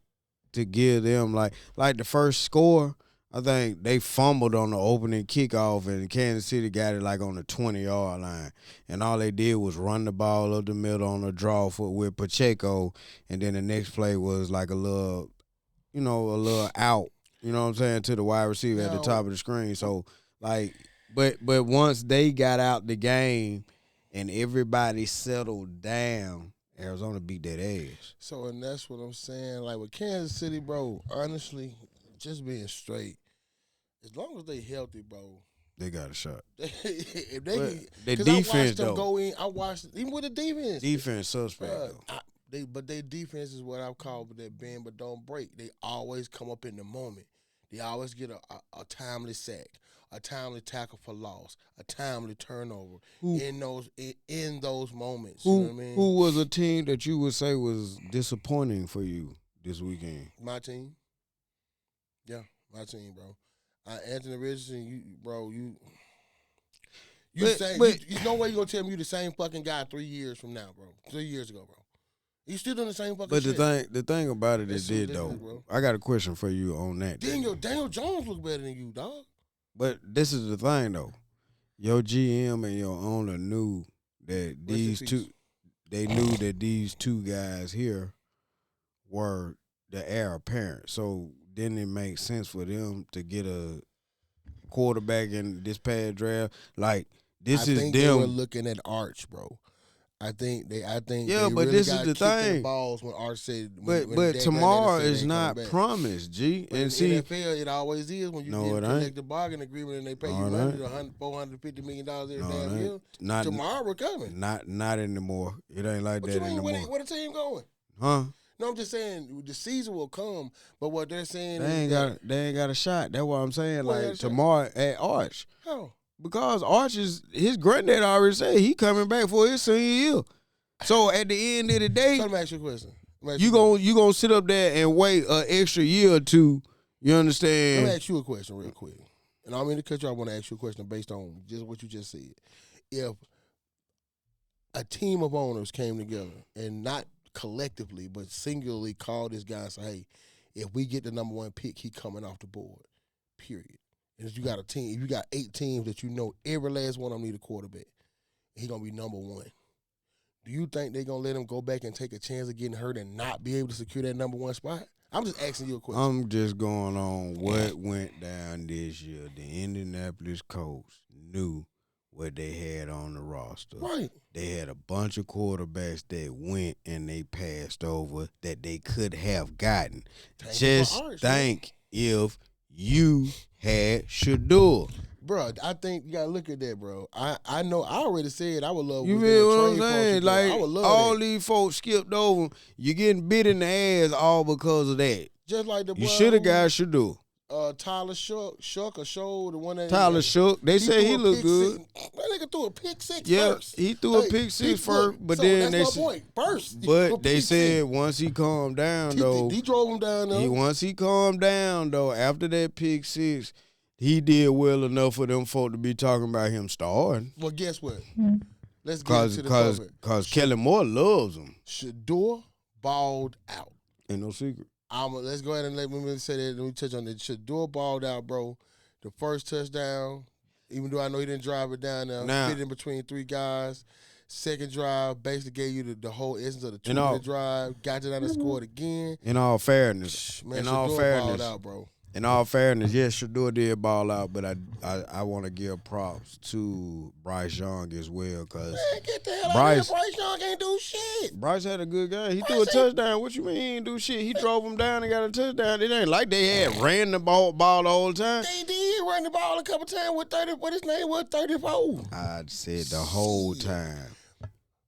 to give them like the first score. I think they fumbled on the opening kickoff and Kansas City got it like on the 20-yard line. And all they did was run the ball up the middle on a draw foot with Pacheco, and then the next play was like a little out, you know what I'm saying, to the wide receiver at the top of the screen. So, like, but once they got out the game and everybody settled down, Arizona beat that ass. So, and that's what I'm saying. Like, with Kansas City, bro, honestly, just being straight, as long as they healthy, bro, they got a shot. If they defense, I watched them though. Go in. I watched, even with the defense. Defense suspect, though. But their defense is what I call that bend but don't break. They always come up in the moment. They always get a timely sack, a timely tackle for loss, a timely turnover in those moments. You know what I mean? Who was a team that you would say was disappointing for you this weekend? My team. Yeah, my team, bro. Anthony Richardson, there's no way you're going to tell me you the same fucking guy 3 years from now, bro. 3 years ago, bro. You still doing the same fucking shit. But the thing about it is, though, bro. I got a question for you on that. Daniel Jones look better than you, dog. But this is the thing, though. Your GM and your owner knew that these two guys here were the heir apparent. So didn't it make sense for them to get a quarterback in this past draft? Like, I think they were looking at Arch, bro. I think they but really this got is the kicked in thing. the balls when Arch said. But tomorrow is not promised, G. But and in see, NFL, it always is when you get a collective bargain agreement and they pay you money, $450 million every damn year. Tomorrow we're coming. Not anymore. It ain't like what that you mean, anymore. Where the team going? Huh? No, I'm just saying the season will come, but what they're saying they ain't got a shot. That's what I'm saying. Well, like tomorrow at Arch. How? Because Arch his granddad already said he coming back for his senior year. So at the end of the day, so let me ask you a question. You gonna sit up there and wait an extra year or two. You understand? Let me ask you a question real quick. And I don't mean to cut you. I want to ask you a question based on just what you just said. If a team of owners came together and not collectively, but singularly called this guy and said, hey, if we get the number 1 pick, he coming off the board, period. And if you got a team, if you got 8 teams that you know every last one of them need a quarterback, he going to be number 1. Do you think they're going to let him go back and take a chance of getting hurt and not be able to secure that number 1 spot? I'm just asking you a question. I'm just going on what went down this year. The Indianapolis Colts knew what they had on the roster. Right. They had a bunch of quarterbacks that went and they passed over that they could have gotten. Just think if you had Shador. Bro, I think you gotta look at that, bro. I know. I already said I would love. You feel what I'm saying? Like I would love all that. these folks skipped over. You getting bit in the ass all because of that. Just like the You should have got Shador. Tyler Shook or Show, the one that Tyler Shook. They said he looked good. That nigga threw a pick 6 Yeah, first. he threw a pick 6 first, but then they said first. But they said once he calmed down though, he drove him down there. Once he calmed down though, after that pick 6, he did well enough for them folk to be talking about him starting. Well, guess what? Let's get into the topic. Because Kellen Moore loves him. Shador balled out. Ain't no secret. Let's go ahead and let me say that. Let me touch on that. Shador balled out, bro. The first touchdown, even though I know he didn't drive it down there, fit in between 3 guys. Second drive basically gave you the whole essence of the 2-minute drive. Got you down and scored again. In all fairness, man, Shador balled out, bro. In all fairness, yes, Shador did ball out, but I want to give props to Bryce Young as well, because get the hell out of here. Bryce Young ain't do shit. Bryce had a good game. He threw a touchdown. What you mean he ain't do shit? He drove him down and got a touchdown. It ain't like they had ran the ball the whole time. They did run the ball a couple times with 30. What his name was 34. I said the whole time.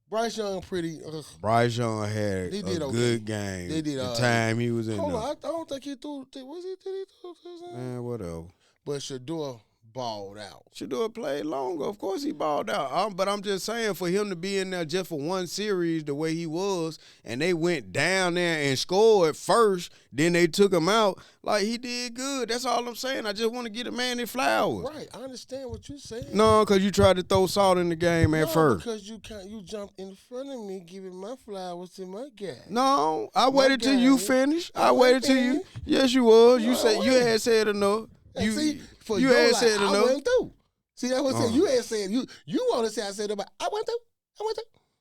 Bryce Young pretty. Bryce Young had a good game. They did the time he was in there. I don't think he threw. Did he throw a touchdown? Man, whatever. But Shador balled out. Shador played longer. Of course he balled out. But I'm just saying, for him to be in there just for one series the way he was, and they went down there and scored first, then they took him out, like he did good. That's all I'm saying. I just want to get a man his flowers. Right. I understand what you're saying. No, because you tried to throw salt in the game at first. Because you jumped in front of me giving my flowers to my guy. No, I waited till you finished. I waited till you. Yes, you was. You said you had said enough. You had said enough. I went through. See, that's what I'm saying. You had said you want to say I said enough. I went through.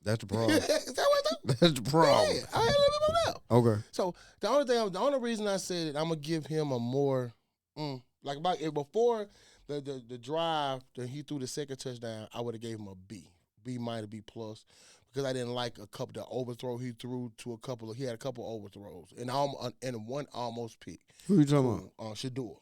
That's the problem. Is that what That's the problem. Yeah, I ain't let me know. Okay. So the only reason I said it, I'm gonna give him a more before the drive that he threw the second touchdown, I would have gave him a B minus, B plus, because I didn't like the overthrow he threw to a couple. He had a couple overthrows and one almost pick. Who you talking about? Shador.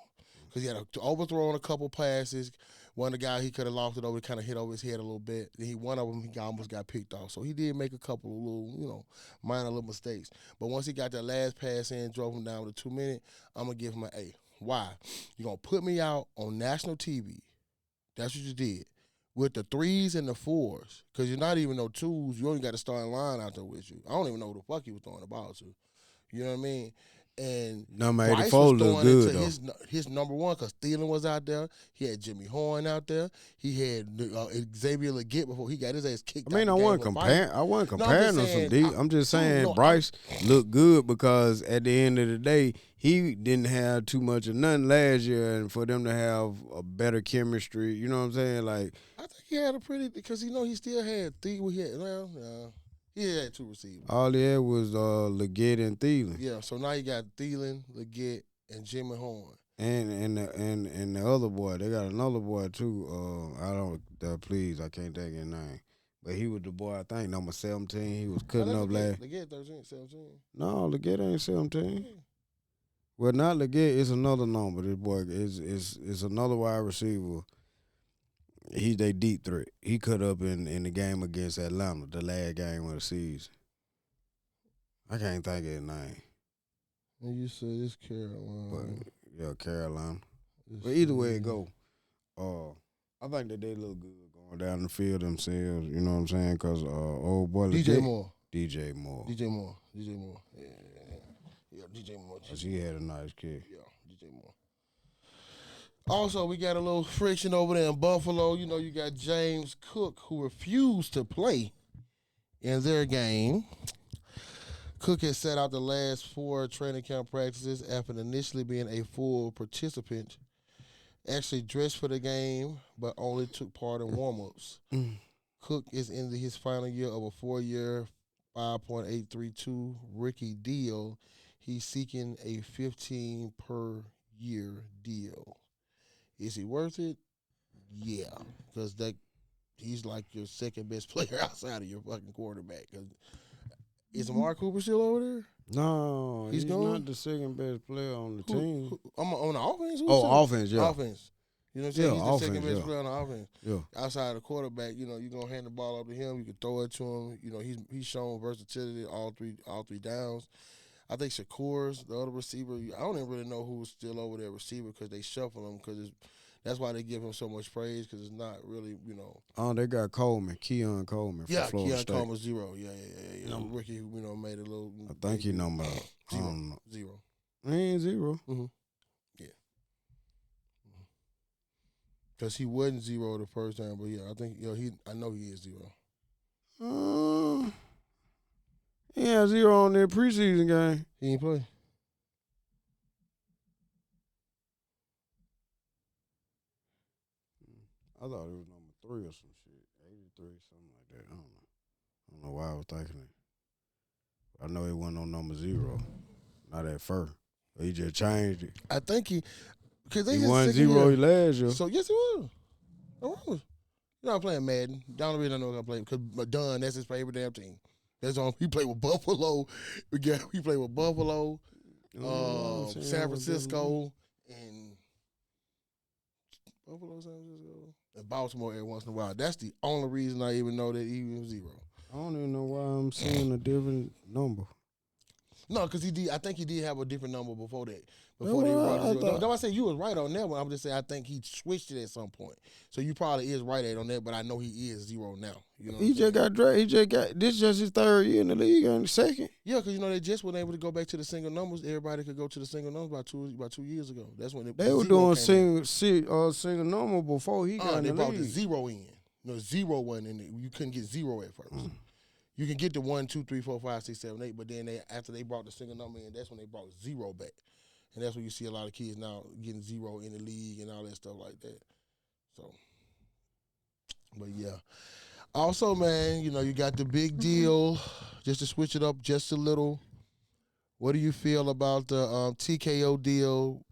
Because he had an overthrow on a couple passes. One of the guys, he could have lost it over, kind of hit over his head a little bit. Then one of them, he almost got picked off. So he did make a couple of little, minor little mistakes. But once he got that last pass in, drove him down with a 2-minute, I'm going to give him an A. Why? You're going to put me out on national TV. That's what you did. With the 3s and the 4s. Because you're not even no 2s. You only got a starting line out there with you. I don't even know who the fuck he was throwing the ball to. You know what I mean? And number Bryce 84 was looked good, though. His number 1, because Thielen was out there. He had Jimmy Horn out there. He had Xavier Legette before he got his ass kicked out. I wasn't comparing them some deep. I'm just saying Bryce looked good because at the end of the day, he didn't have too much of nothing last year, and for them to have a better chemistry, you know what I'm saying? Like, I think he had a pretty, because he still had he had 2 receivers. All he had was Legette and Thielen. Yeah, so now you got Thielen, Legette, and Jimmy Horn. And the other boy, they got another boy too. I can't think his name. But he was the boy, I think, number 17. He was cutting up last. Legette 13, 17. No, Legette ain't 17. Yeah. Well, not Legette, it's another number. This boy is another wide receiver. He's a deep threat. He cut up in the game against Atlanta, the last game of the season. I can't think of his name. And you said it's Carolina. But, yeah, Carolina. But either way it go, I think that they look good going down the field themselves, you know what I'm saying? Because old boy DJ Moore. DJ Moore. Yeah, DJ Moore. Because he had a nice kick. Yeah, DJ Moore. Also, we got a little friction over there in Buffalo. You got James Cook, who refused to play In their game, Cook has set out the last 4 training camp practices after initially being a full participant. Actually dressed for the game, but only took part in warm-ups. Cook is in his final year of a 4-year, $5.832 rookie deal. He's seeking a 15 per year deal. Is he worth it? Yeah, because he's like your second best player outside of your fucking quarterback. Is Amari Cooper still over there? No, he's gone? not the second best player on the team. On the offense? Offense, yeah. Offense. You know what I'm saying? Yeah, He's the second offense, best player on the offense. Yeah. Outside of the quarterback, you're gonna hand the ball up to him. You can throw it to him. He's shown versatility all three downs. I think Shakur's the other receiver. I don't even really know who's still over there receiver because they shuffle him because that's why they give him so much praise because it's not really Oh, they got Keon Coleman from Florida Keon State. Coleman 0. Yeah. Rookie who made a little. I think he number 0. He ain't 0. Mm-hmm. Yeah. Because he wasn't 0 the first time, but yeah, I think I know he is 0. He had 0 on their preseason game. He ain't play. I thought it was number 3 or some shit. 83, something like that. I don't know why I was thinking it. I know it wasn't on number 0. Not at first. He just changed it. I think he won 0 last year. So yes, he was. You're not playing Madden. The only reason I know I'm playing because Dunn, that's his favorite damn team. That's on. He played with Buffalo. He played with Buffalo, San Francisco, and and Baltimore every once in a while. That's the only reason I even know that he was 0. I don't even know why I'm seeing a different number. No, because I think he did have a different number before that. Well, They brought I it. thought- No, I said you was right on that one. I'm just saying I think he switched it at some point. So you probably is right on that, but I know he is 0 now. You know He just got drafted. This is just his 3rd year in the league and second. Yeah, because they just weren't able to go back to the single numbers. Everybody could go to the single numbers about 2 years ago. That's when They were doing single number before he got in they the brought league. the 0 in. No, 0 wasn't in it. You couldn't get 0 at first. You can get the 1, 2, 3, 4, 5, 6, 7, 8, but then after they brought the single number in, that's when they brought 0 back. And that's when you see a lot of kids now getting 0 in the league and all that stuff like that. So, but yeah. Also, man, you got the big deal. Just to switch it up just a little. What do you feel about the TKO deal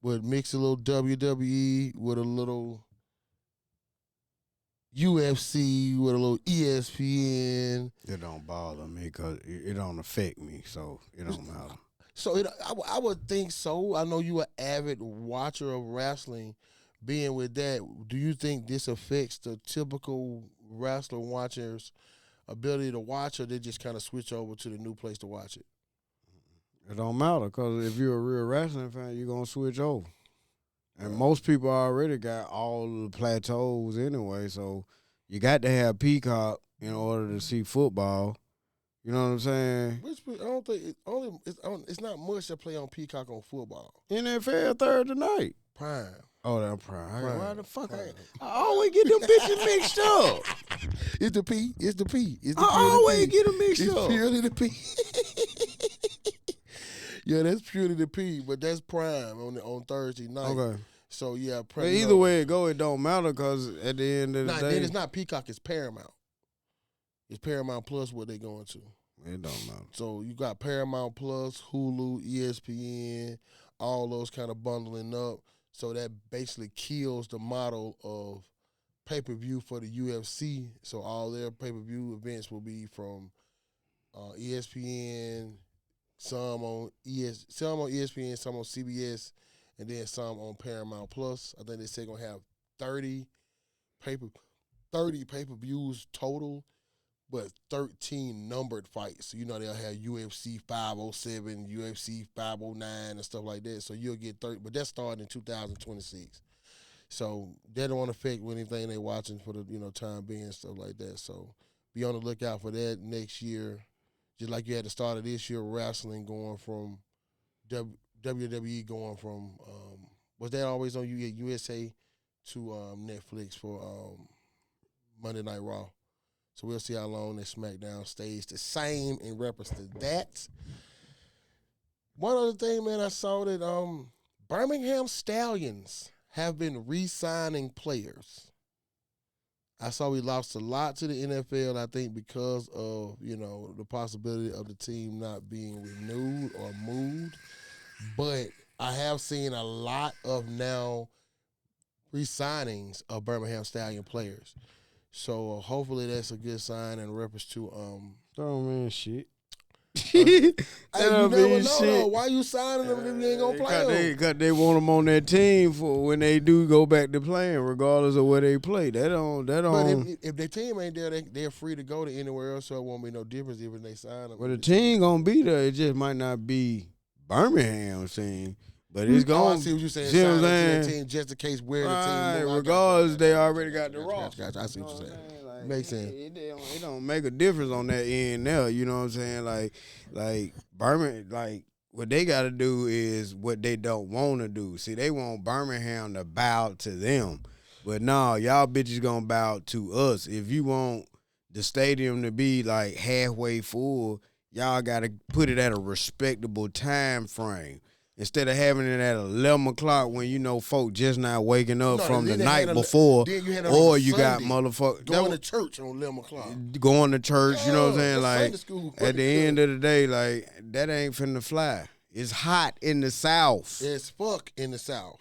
with mix a little WWE with a little UFC with a little ESPN? It don't bother me because it don't affect me, so it don't matter. So I would think so. I know you an avid watcher of wrestling. Being with that, do you think this affects the typical wrestler watcher's ability to watch, or they just kind of switch over to the new place to watch it? It don't matter because if you're a real wrestling fan, you're going to switch over. And most people already got all the plateaus anyway, so you got to have Peacock in order to see football. You know what I'm saying? I don't think it's not much to play on Peacock on football. NFL Thursday night. Prime. Oh, that Prime. Why the fuck Prime. I always get them bitches mixed up. It's the P. It's the P. It's the I always get them mixed It's up. purely the P. Yeah, that's purely the P, but that's Prime on Thursday night. Okay. So yeah, But either way it go, it don't matter because at the end of the day, then it's not Peacock. It's Paramount. It's Paramount Plus what they going to. it don't matter. So you got Paramount Plus, Hulu, ESPN, all those kind of bundling up. So that basically kills the model of pay-per-view for the UFC. So all their pay-per-view events will be from ESPN, some on ESPN, some on CBS, and then some on Paramount Plus. I think they say gonna have 30 pay-per-views total, but 13 numbered fights. So, they'll have UFC 507, UFC 509, and stuff like that. So you'll get 30, but that's starting in 2026. So that don't affect anything they're watching for the time being and stuff like that. So be on the lookout for that next year. Just like you had the start of this year, wrestling going from WWE going from was that always on USA to Netflix for Monday Night Raw. So we'll see how long that SmackDown stays the same in reference to that. One other thing, man, I saw that Birmingham Stallions have been re-signing players. I saw we lost a lot to the NFL, I think, because of, the possibility of the team not being renewed or moved. But I have seen a lot of now re-signings of Birmingham Stallion players. So hopefully that's a good sign in reference to Don't mean shit. Hey, you don't never mean know shit. though. Why you signing them if you ain't gonna play them? Because they want them on that team for when they do go back to playing, regardless of where they play. That don't. But if their team ain't there, they're free to go to anywhere else, so it won't be no difference even they sign them. Well, the team gonna be there. It just might not be Birmingham's team, but it's Oh, I gonna. see what you're saying. See what I'm Sign saying? to that team just in case where the team. Right, move. regardless, they already got the Gotcha. roster. I see what you're saying. Like, Makes sense. It don't make a difference on that end there. You know what I'm saying? Like Birmingham, like what they got to do is what they don't want to do. See, they want Birmingham to bow to them, but no, y'all bitches gonna bow to us. If you want the stadium to be like halfway full, y'all got to put it at a respectable time frame. Instead of having it at 11 o'clock when folk just not waking up from the night before, or you got motherfuckers going to church on 11 o'clock. Going to church, you know what I'm saying? Like, Sunday school. at the end of the day, like, that ain't finna fly. It's hot in the South. It's fuck in the South.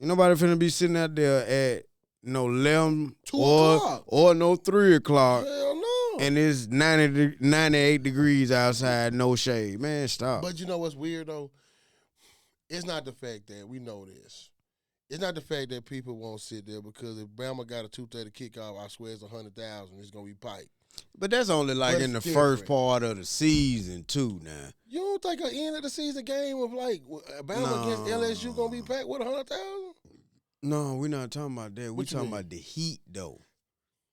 Ain't nobody finna be sitting out there at 11 2 o'clock. Or no 3 o'clock. Hell no. And it's 98 degrees outside, no shade. Man, stop. But you know what's weird, though? It's not the fact that we know this. It's not the fact that people won't sit there because if Bama got a 2:30 kickoff, I swear it's 100,000. It's gonna be piped. But that's only like in the first part of the season too. Now you don't think an end of the season game of like Bama against LSU gonna be packed with 100,000? No, we're not talking about that. We're talking about the heat though.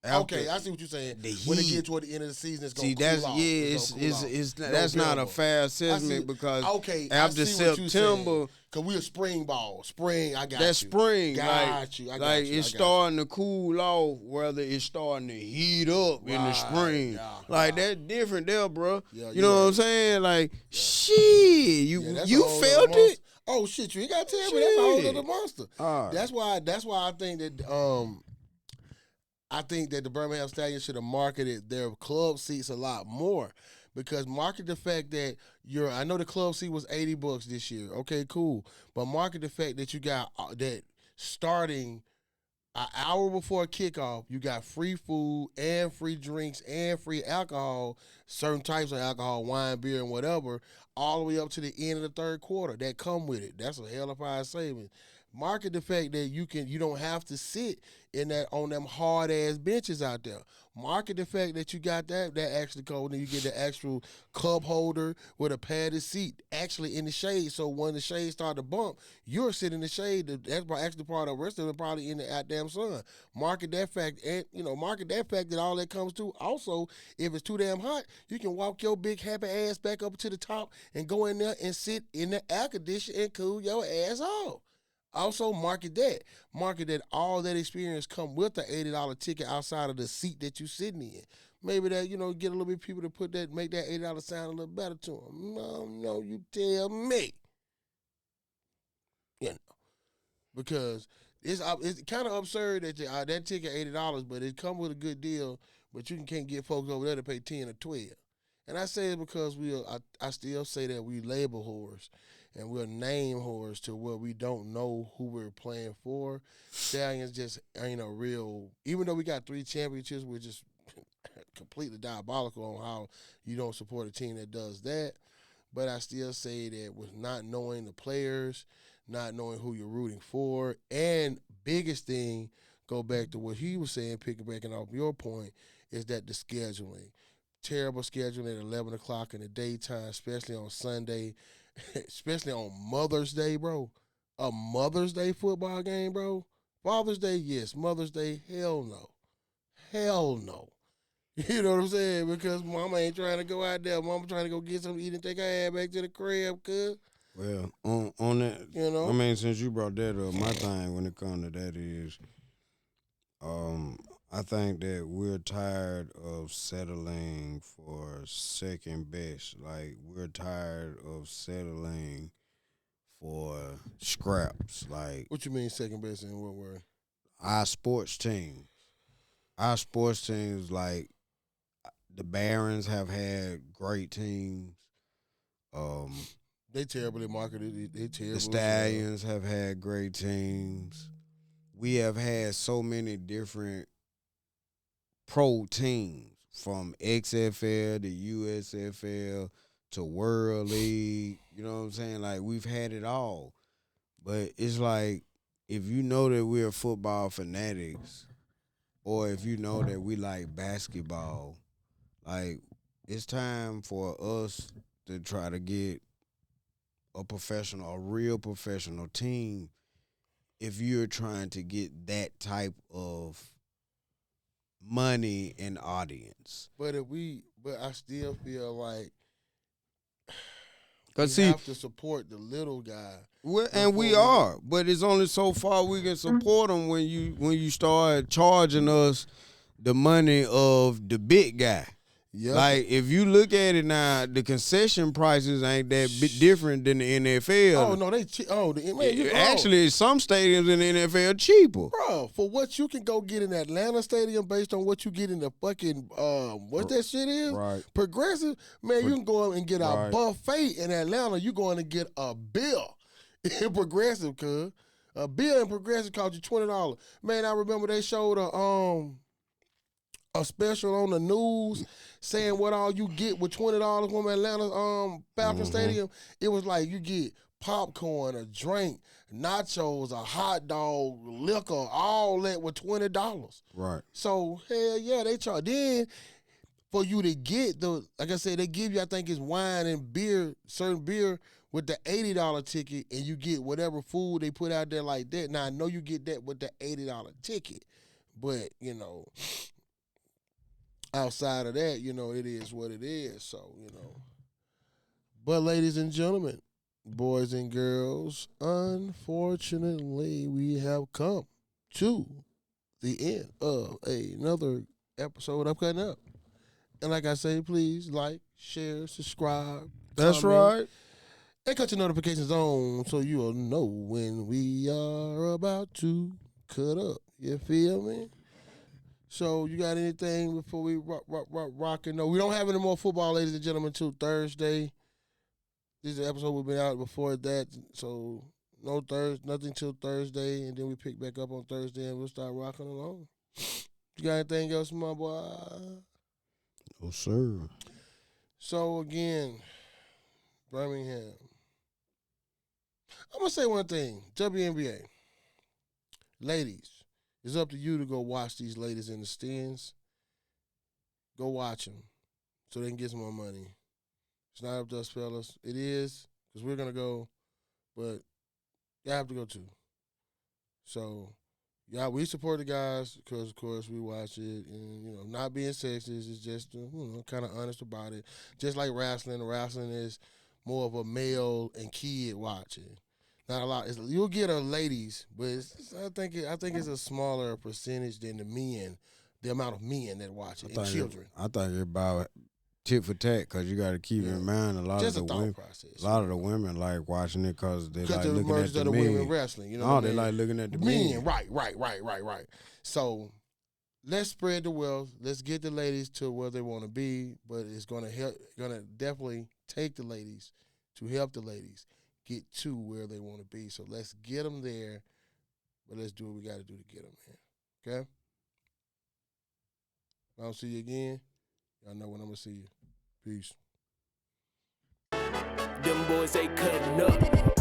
Okay, I see what you're saying. When it get toward the end of the season, it's gonna cool off. That's not a fair assessment because after September, because we're spring ball. Spring, I got that's you. spring. Got you. It's starting to cool off, whether it's starting to heat up in the spring. That's different there, bro. You know what I'm saying? Like, shit, you felt it. Oh shit, you ain't gotta tell me that's a whole other monster. Right. That's why I think that I think that the Birmingham Stallions should have marketed their club seats a lot more, because market the fact that I know the club seat was $80 this year. Okay, cool. But market the fact that you got that starting an hour before kickoff, you got free food and free drinks and free alcohol, certain types of alcohol, wine, beer, and whatever, all the way up to the end of the third quarter. That come with it. That's a hell of a savings. Market the fact that you don't have to sit on them hard ass benches out there. Market the fact that you got that actually cold, and you get the actual cup holder with a padded seat actually in the shade. So when the shade start to bump, you're sitting in the shade. That's actually part of the rest of it probably in the goddamn sun. Market that fact, and market that fact that all that comes to. Also, if it's too damn hot, you can walk your big happy ass back up to the top and go in there and sit in the air conditioner and cool your ass off. Also, market that. Market that all that experience come with the $80 ticket outside of the seat that you sitting in. Maybe that, get a little bit of people to make that $80 sound a little better to them. No, you tell me. Because it's kind of absurd that that ticket $80, but it come with a good deal, but you can't get folks over there to pay 10 or 12. And I say it because I still say that we label whores. And we're name whores to where we don't know who we're playing for. Stallions just ain't a real, even though we got 3 championships, we're just completely diabolical on how you don't support a team that does that. But I still say that with not knowing the players, not knowing who you're rooting for, and biggest thing, go back to what he was saying, piggybacking off your point, is that the scheduling. Terrible scheduling at 11 o'clock in the daytime, especially on Sunday. Especially on Mother's Day, bro. A Mother's Day football game, bro. Father's Day, yes. Mother's Day, hell no. Hell no. You know what I'm saying? Because mama ain't trying to go out there. Mama trying to go get something to eat and take her ass back to the crib, cuz. Well, on that, I mean, since you brought that up, my thing when it comes to that is, I think that we're tired of settling for second best. Like we're tired of settling for scraps. Like What you mean second best in what way? our sports team. Our sports teams, like the Barons, have had great teams. Um, They terribly marketed. They terrible. the Stallions have had great teams. We have had so many different pro teams from XFL to USFL to World League. You know what I'm saying? Like we've had it all. But it's like if you know that we're football fanatics or if you know that we like basketball, like it's time for us to try to get a real professional team if you're trying to get that type of money and audience. But I still feel like Cause we see, have to support the little guy. and we are, but it's only so far we can support them when you start charging us the money of the big guy. Yep. Like if you look at it now, the concession prices ain't that bit different than the NFL. Oh no, Actually, some stadiums in the NFL cheaper. Bro, for what you can go get in Atlanta Stadium based on what you get in the fucking what that shit is, Right? Progressive, man, you can go and get a Right. buffet in Atlanta. You going to get a bill in Progressive, cuz a bill in Progressive cost you $20. Man, I remember they showed a special on the news saying what all you get with $20 from Atlanta Falcon Stadium. It was like you get popcorn, a drink, nachos, a hot dog, liquor, all that with $20. Right. So hell yeah, they charge. Then for you to get like I said, they give you, I think it's wine and beer, certain beer with the $80 ticket, and you get whatever food they put out there like that. Now I know you get that with the $80 ticket, but outside of that, it is what it is. So, But ladies and gentlemen, boys and girls, unfortunately, we have come to the end of another episode of Cutting Up. And like I say, please like, share, subscribe. That's comment, right. and cut your notifications on so you'll know when we are about to cut up. You feel me? So you got anything before we rock and no? We don't have any more football, ladies and gentlemen, till Thursday. This is the episode we've been out before that, so no nothing till Thursday, and then we pick back up on Thursday and we'll start rocking along. You got anything else, my boy? Oh, sir. So again, Birmingham. I'm gonna say one thing, WNBA, ladies. It's up to you to go watch these ladies in the stands. Go watch them so they can get some more money. It's not up to us, fellas. It is, because we're going to go, but y'all have to go too. So, yeah, we support the guys because, of course, we watch it. And, not being sexist, it's just, kind of honest about it. Just like wrestling. Wrestling is more of a male and kid watching. Not a lot. You'll get ladies, but I think it's a smaller percentage than the men, the amount of men that watch it, and children. I think it's about tit for tat because you got to keep in mind a lot of the women like watching it because they like looking at the men. Women wrestling. They like looking at the men. Right. So let's spread the wealth. Let's get the ladies to where they want to be, but it's going to definitely take the ladies to help the ladies get to where they want to be. So let's get them there, but let's do what we got to do to get them there. Okay? If I don't see you again, y'all know when I'm going to see you. Peace. Them boys, they cutting up.